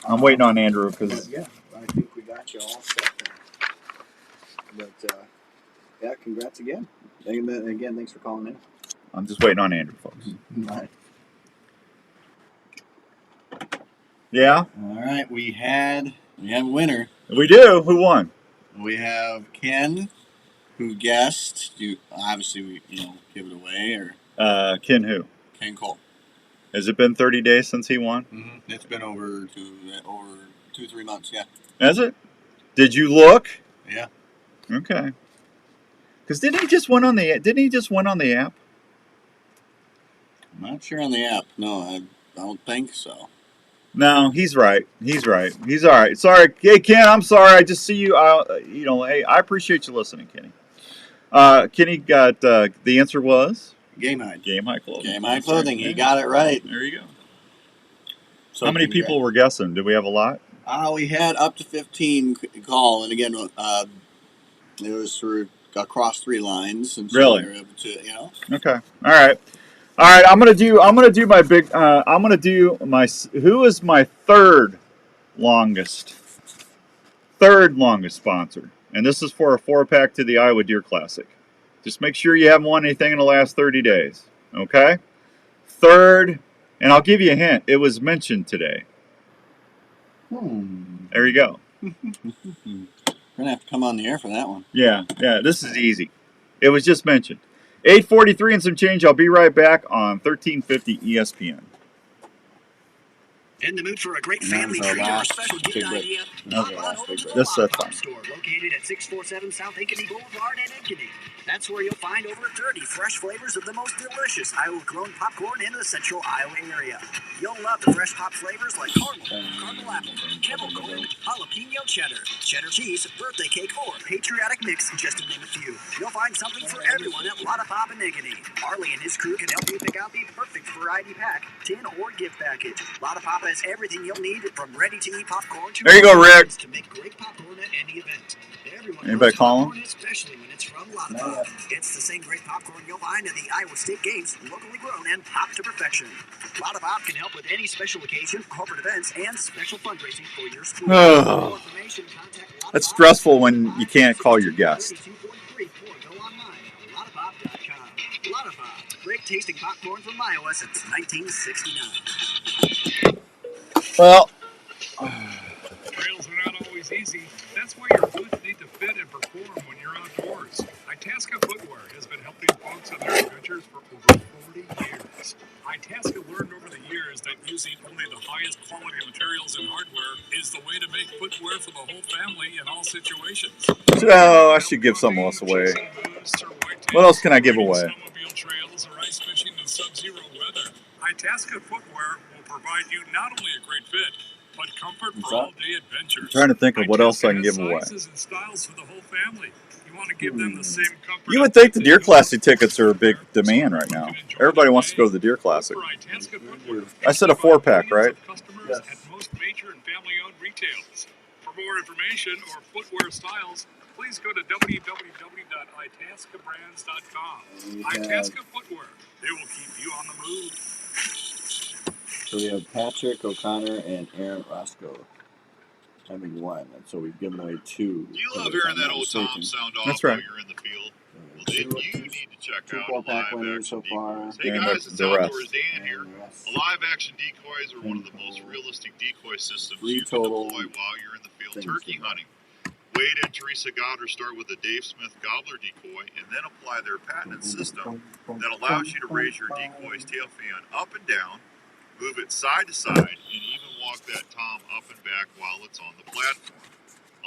I'm waiting on Andrew because I think we got you all set there. But congrats again. Again, thanks for calling in. I'm just waiting on Andrew, folks. Right. Yeah. All right, we have a winner. We do. Who won? We have Ken, who guessed. Obviously we give it away or Ken who? Ken Cole. Has it been 30 days since he won? Mm-hmm. It's been over 2-3 months. Yeah. Has it? Did you look? Yeah. Okay. Because didn't he just win on the app? I'm not sure on the app. No, I don't think so. No, he's right. He's all right. Sorry, hey Ken, I'm sorry. I just see you. Hey, I appreciate you listening, Kenny. Kenny got the answer was Game High. Game High Clothing. Game High Clothing. He got it right. There you go. So how many people were guessing? Did we have a lot? We had up to 15 call, and again, it was through across 3 lines, and so really, we were able to, Okay. All right. I'm gonna do my big. I'm gonna do my. Who is my third longest sponsor? And this is for a 4-pack to the Iowa Deer Classic. Just make sure you haven't won anything in the last 30 days. Okay. Third, and I'll give you a hint. It was mentioned today. There you go. We're gonna have to come on the air for that one. Yeah. This is easy. It was just mentioned. 8:43 and some change. I'll be right back on 1350 ESPN. In the mood for a great And that family was our treat or a last special big gift break. idea? That was Hop our on last over big to the break. This Lava fun. Pop store, located at 647 South Ankeny Boulevard in Ankeny. That's where you'll find over 30 fresh flavors of the most delicious Iowa-grown popcorn in the central Iowa area. You'll love the fresh pop flavors like caramel apple, kettle corn, jalapeno cheddar, cheddar cheese, birthday cake, or patriotic mix, just to name a few. You'll find something for everyone at Lotta Pop in Ankeny. Arlie and his crew can help you pick out the perfect variety pack, tin or gift package. Lotta Pop has everything you'll need, from ready-to-eat popcorn to there you go, Rick. to make great popcorn at any event. Everyone Anybody loves call him? popcorn, especially when it's from Lotta Pop. It's the same great popcorn you'll find at the Iowa State Games, locally grown and popped to perfection. Lotta Pop can help with any special occasion, corporate events, and special fundraising for your school. For more information, contact Lotta That's Pop stressful when you can't call your guest. 3243 or go online at lottapop.com. Lotta Pop, great tasting popcorn from Iowa since 1969. Well, Trails are not always easy. That's why your boots need to fit and perform when you're outdoors. Itasca Footwear has been helping folks on their adventures for over 40 years. Itasca learned over the years that using only the highest quality materials and hardware is the way to make footwear for the whole family in all situations. so I should give something else away. What else can I give away? Snowmobile trails or ice fishing in sub-zero weather. Itasca Footwear will provide you not only a great fit, but comfort for all-day adventures. I'm trying to think of what else I can give away. Sizes and styles for the whole family. You want to give them the same comfort. You would think the Deer Classic tickets are a big demand right now. Everybody wants to go to the Deer Classic. I said a 4-pack, right? Customers at most major and family-owned retailers. For more information or footwear styles, please go to www.itascabrands.com. Itasca Footwear. They will keep you on the move. So we have Patrick O'Connor and Aaron Roscoe having one, and so we've given away two. Do you love hearing that old Tom sound off That's right. while you're in the field? Well, then you need to check out 4-pack Live winners Action so far. Decoys. Hey And guys, it's the rest. Outdoors Dan here. Live Action Decoys are one of the most realistic decoy systems Three you can total deploy while you're in the field things turkey to buy. hunting. Wade and Teresa Goddard start with the Dave Smith Gobbler decoy and then apply their patented system that allows you to raise your decoy's tail fan up and down, move it side to side, and even walk that tom up and back while it's on the platform.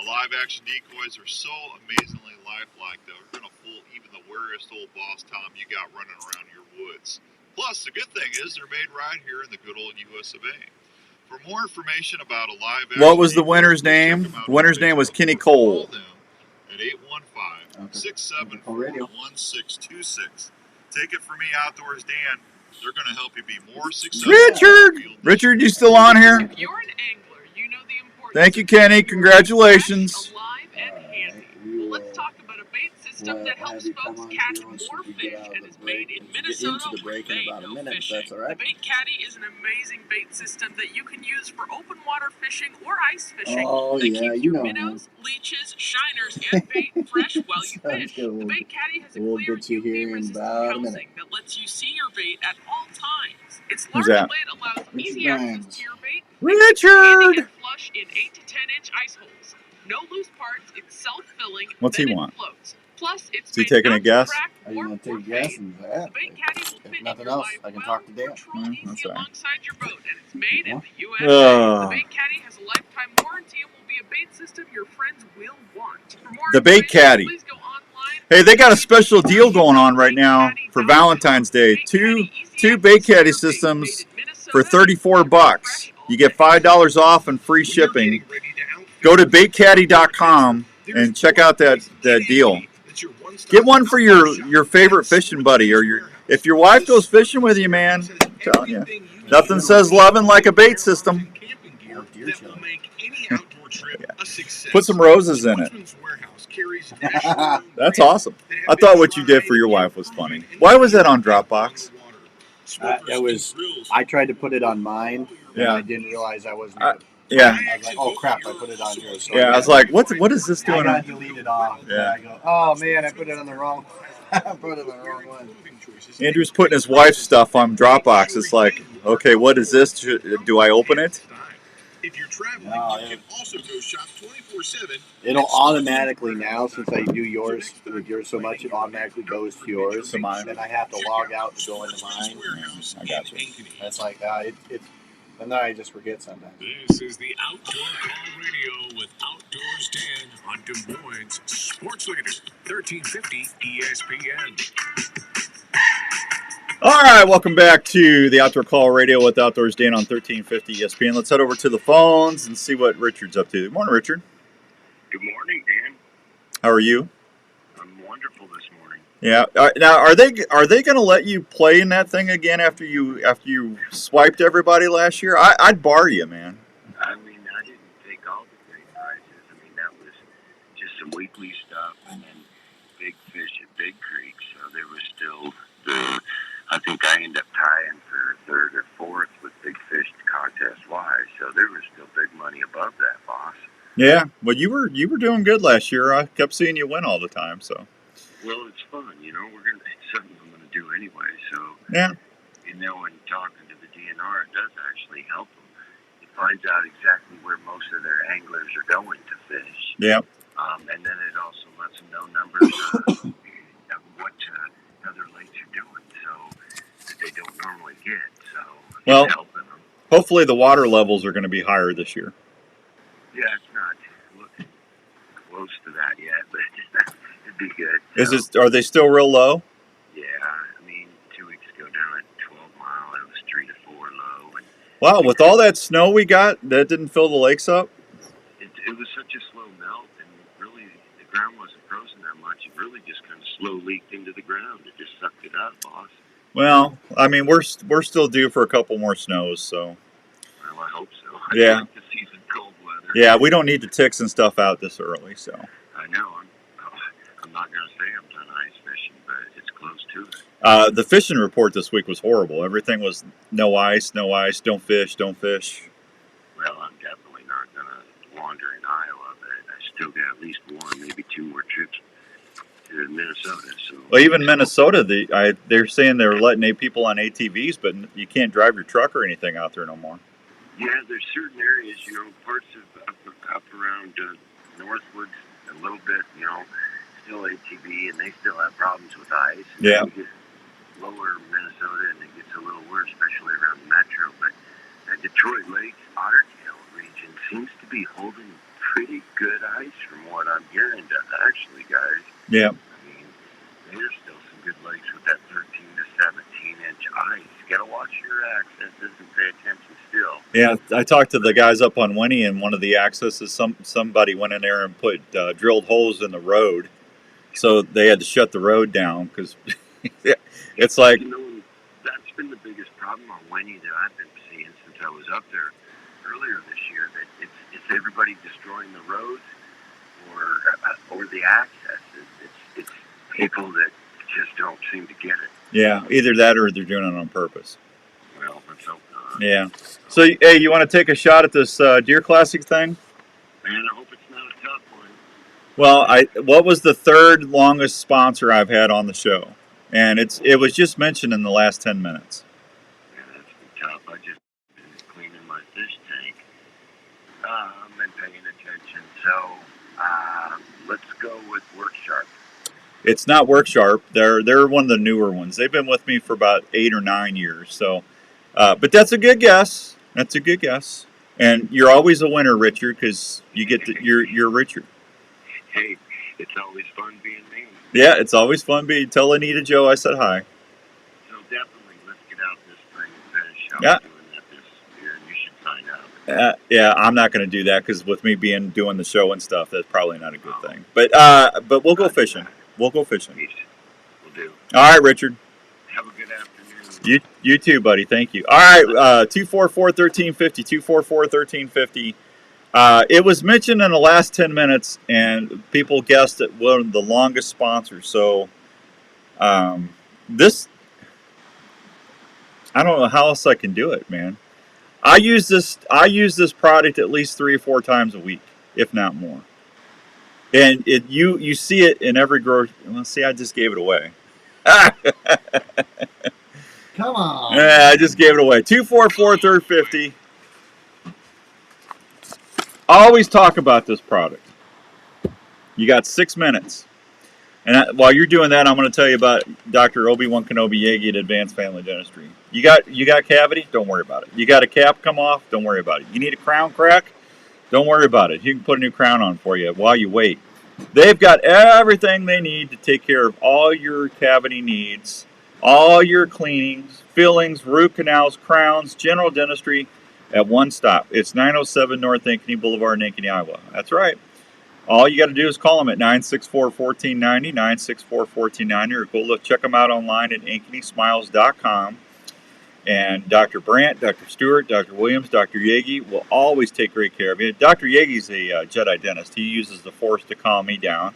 The live action decoys are so amazingly lifelike that they're going to fool even the weariest old boss tom you got running around your woods. Plus, the good thing is they're made right here in the good old US of A. For more information about a live action What was the decoy, winner's please check name? them out The winner's on name was Facebook Kenny or call Cole. them at 815-674-1626. Take it from me, Outdoors Dan. They're going to help you be more successful. Richard, you still on here? If you're an angler, you know the importance. Thank you, Kenny. Congratulations. Alive and handy. Well, let's talk about a bait system that helps folks catch more fish and is made in Minnesota where they go fishing. The Bait Caddy is an amazing bait system that you can use for open water fishing or ice fishing. Oh, that yeah, keeps you your know. minnows, leeches, shiners, and bait fresh while you fish. The Bait Caddy has a We'll clear get you here in UV-resistant about a minute. housing that lets you see your bait at all times. Its Who's large that? lid allows Richard easy access Grimes. to your bait. Richard! And flush in 8 to 10 inch ice holes. No loose parts, it's self-filling. What's he then it want? floats. Plus, it's Is he made taking a not to guess? crack Are you or going to take a fade. guess? And The Bait Caddy will fit if in nothing your else, live I can well talk to or Dan. troll That's easy all right. alongside your boat, and it's made in the USA. Ugh. The Bait Caddy has a lifetime warranty and will be a bait system your friends will want. For more The Bait information, Caddy. please go online. Hey, they got a special deal going on right now for Valentine's Day. Two Bait Caddy systems for $34. You get $5 off and free shipping. Go to baitcaddy.com and check out that deal. Get one for your favorite fishing buddy, or if your wife goes fishing with you, man. I'm telling you, nothing says loving like a bait system. Put some roses in it. That's awesome. I thought what you did for your wife was funny. Why was that on Dropbox? I tried to put it on mine, and Yeah. I didn't realize I wasn't. Yeah. I was like, oh crap, I put it on yours. So Yeah, I was like, what is this I doing? got deleted off. Yeah. I go, oh man, I put it on the wrong. I put it on the wrong one. Andrew's putting his wife's stuff on Dropbox. It's like, okay, what is this? Do I open it? If you're traveling, you can also go shop 24/7. It'll automatically now, since I do yours with yours so much, it automatically goes to yours. To mine. Then I have to log out to go into mine. I got you. That's like And then I just forget sometimes. This is the Outdoor Call Radio with Outdoors Dan on Des Moines Sports Leader, 1350 ESPN. All right, welcome back to the Outdoor Call Radio with Outdoors Dan on 1350 ESPN. Let's head over to the phones and see what Richard's up to. Good morning, Richard. Good morning, Dan. How are you? I'm wonderful this morning. Yeah. Now, are they going to let you play in that thing again after you swiped everybody last year? I'd bar you, man. I mean, I didn't take all the great prizes. I mean, that was just some weekly stuff, and then big fish at Big Creek. So there was still I think I ended up tying for third or fourth with Big Fish contest-wise. So there was still big money above that, boss. Yeah. Well, you were doing good last year. I kept seeing you win all the time. So. Well, it's fun, you know. It's something I'm going to do anyway. So. Yeah. You know, when talking to the DNR, it does actually help them. It finds out exactly where most of their anglers are going to fish. Yeah. And then it also lets them know numbers of what other lakes are doing, so that they don't normally get. So well, it's helping them. Hopefully the water levels are going to be higher this year. Yeah, it's not looking close to that yet, but it'd be good. So. Are they still real low? Yeah, I mean, 2 weeks ago down at 12 Mile, it was 3 to 4 low. And wow, with all that snow we got, that didn't fill the lakes up? It was such a slow melt, and really the ground wasn't frozen that much. It really just kind of slow leaked into the ground. It just sucked it up, boss. Well, I mean, we're still due for a couple more snows, so. Well, I hope so. Yeah. I'd like to see some cold weather. Yeah, we don't need the ticks and stuff out this early, so. I know. I'm not going to say I'm done ice fishing, but it's close to it. The fishing report this week was horrible. Everything was no ice, don't fish. Well, I'm definitely not going to wander in Iowa, but I still got at least one, maybe two more trips to Minnesota. So. Well, even Minnesota, they're saying they're letting people on ATVs, but you can't drive your truck or anything out there no more. Yeah, there's certain areas, you know, parts of up around Northwoods a little bit, you know, still ATV, and they still have problems with ice. Yeah. You get lower Minnesota, and it gets a little worse, especially around the metro. But Detroit Lakes, Otter Tail region seems to be holding pretty good ice from what I'm hearing, actually, guys. Yeah. I mean, there's still some good lakes with that 13 to 17-inch ice. You got to watch your accesses and pay attention still. Yeah, I talked to the guys up on Winnie, and one of the accesses, somebody went in there and put drilled holes in the road, so they had to shut the road down because it's like. You know, that's been the biggest problem on Winnie that I've been seeing since I was up there earlier this year. That it's everybody destroying the roads or the access. It's people that just don't seem to get it. Yeah, either that or they're doing it on purpose. Well, let's hope not. Yeah. So, hey, you want to take a shot at this Deer Classic thing? Man, I hope it's not a tough one. Well, what was the third longest sponsor I've had on the show? And it was just mentioned in the last 10 minutes. Yeah, that's been tough. I just been cleaning my fish tank. I've been paying attention. So, let's go with Work Sharp. It's not Work Sharp. They're one of the newer ones. They've been with me for about 8 or 9 years. So, but that's a good guess. That's a good guess. And you're always a winner, Richard, because you're Richard. Hey, it's always fun being me. Yeah, it's always fun being. Tell Anita Joe I said hi. So definitely, let's get out this spring and finish. I'm Yeah. doing that this year, and you should sign up. Yeah, I'm not going to do that because with me doing the show and stuff, that's probably not a good thing. But we'll go fishing. We'll go fishing. We'll do. All right, Richard. Have a good afternoon. You too, buddy. Thank you. All right, 244-1350, 244-1350. It was mentioned in the last 10 minutes, and people guessed it one of the longest sponsors. So, this, I don't know how else I can do it, man. I use this product at least 3 or 4 times a week, if not more. And you see it in every grocery. Let's see, I just gave it away. Come on. Yeah, I just gave it away. 244-1350. Always talk about this product. You got 6 minutes. And while you're doing that, I'm going to tell you about Dr. Obi-Wan Kenobi Yagi at Advanced Family Dentistry. You got cavity? Don't worry about it. You got a cap come off? Don't worry about it. You need a crown crack? Don't worry about it. He can put a new crown on for you while you wait. They've got everything they need to take care of all your cavity needs, all your cleanings, fillings, root canals, crowns, general dentistry at one stop. It's 907 North Ankeny Boulevard in Ankeny, Iowa. That's right. All you got to do is call them at 964-1490, 964-1490, or go check them out online at ankenysmiles.com. And Dr. Brandt, Dr. Stewart, Dr. Williams, Dr. Yagi will always take great care of you. Dr. Yagi's a Jedi dentist. He uses the Force to calm me down.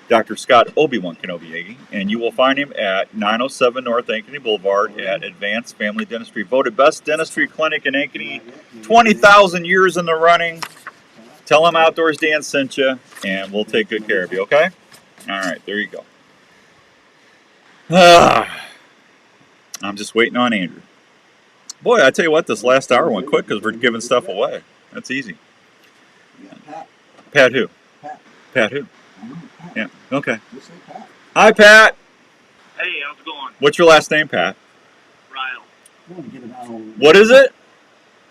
Dr. Scott Obi-Wan Kenobi Yagi. And you will find him at 907 North Ankeny Boulevard at Advanced Family Dentistry. Voted best dentistry clinic in Ankeny, 20,000 years in the running. Tell him Outdoors Dan sent you, and we'll take good care of you, okay? All right, there you go. I'm just waiting on Andrew. Boy, I tell you what, this last hour went quick because we're giving stuff away. That's easy. Pat who? Pat who? Yeah, okay. Hi, Pat. Hey, how's it going? What's your last name, Pat? Ryle. What is it?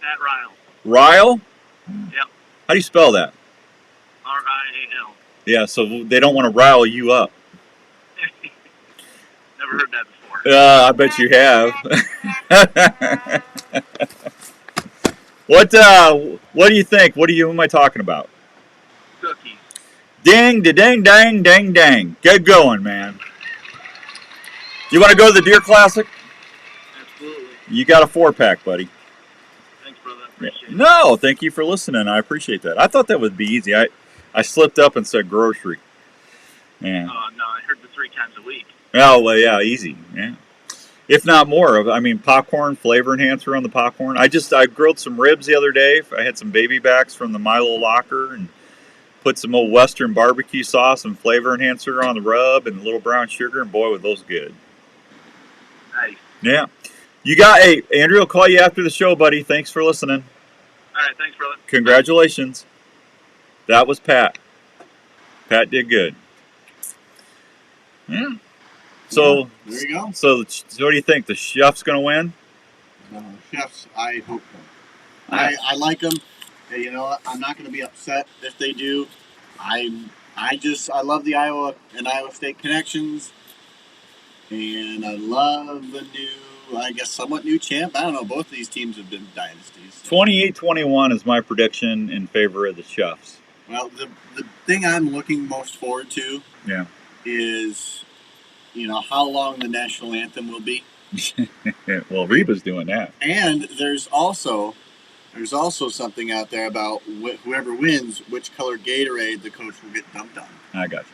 Pat Ryle. Ryle? Yep. How do you spell that? R-I-A-L. Yeah, so they don't want to rile you up. Never heard that before. I bet you have. What do you think? Who am I talking about? Cookies. Ding, da ding, dang, dang, dang. Get going, man. You want to go to the Deer Classic? Absolutely. You got a 4-pack, buddy. Thanks, brother. I appreciate it. No, thank you for listening. I appreciate that. I thought that would be easy. I slipped up and said grocery. Yeah. Oh, no, I heard the 3 times a week. Oh, well, yeah, easy. Yeah. If not more. I mean, popcorn, flavor enhancer on the popcorn. I grilled some ribs the other day. I had some baby backs from the Milo Locker and put some old Western barbecue sauce and flavor enhancer on the rub and a little brown sugar, and boy, were those good. Nice. Yeah. Hey, Andrew will call you after the show, buddy. Thanks for listening. All right, thanks, brother. Congratulations. That was Pat. Pat did good. Yeah. So, there you go. So what do you think? The chef's going to win? Chefs, I hope so. I like them. You know, I'm not going to be upset if they do. I love the Iowa and Iowa State connections, and I love the new, I guess, somewhat new champ. I don't know. Both of these teams have been dynasties. So. 28-21 is my prediction in favor of the Chefs. Well, the thing I'm looking most forward to, is, you know, how long the national anthem will be. Well, Reba's doing that. And there's also something out there about whoever wins, which color Gatorade the coach will get dumped on. I got you.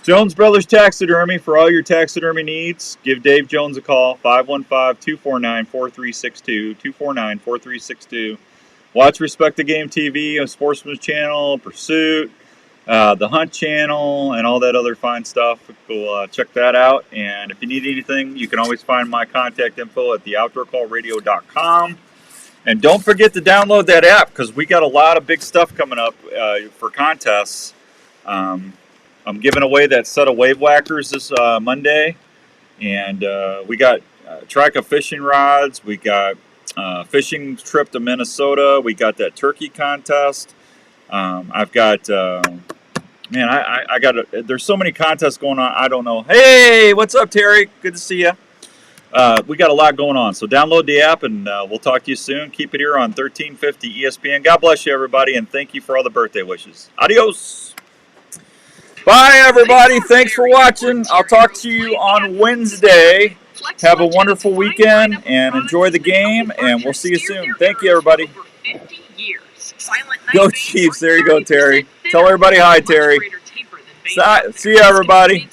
Jones Brothers Taxidermy, for all your taxidermy needs, give Dave Jones a call, 515-249-4362, 249-4362. Watch Respect the Game TV on Sportsman's Channel, Pursuit, the Hunt Channel, and all that other fine stuff. Go check that out. And if you need anything, you can always find my contact info at theoutdoorcallradio.com. And don't forget to download that app, because we got a lot of big stuff coming up for contests. I'm giving away that set of wave whackers this Monday. And we got Trica fishing rods. We got fishing trip to Minnesota. We got that turkey contest. I've got... I got there's so many contests going on. I don't know. Hey, what's up, Terry? Good to see you. We got a lot going on. So download the app, and we'll talk to you soon. Keep it here on 1350 ESPN. God bless you, everybody, and thank you for all the birthday wishes. Adios. Bye, everybody. Thanks for watching. I'll talk to you on Wednesday. Have a wonderful weekend, and enjoy the game, and we'll see you soon. Thank you, everybody. Go Chiefs. There you go, Terry. Tell everybody hi, Terry. See you, everybody.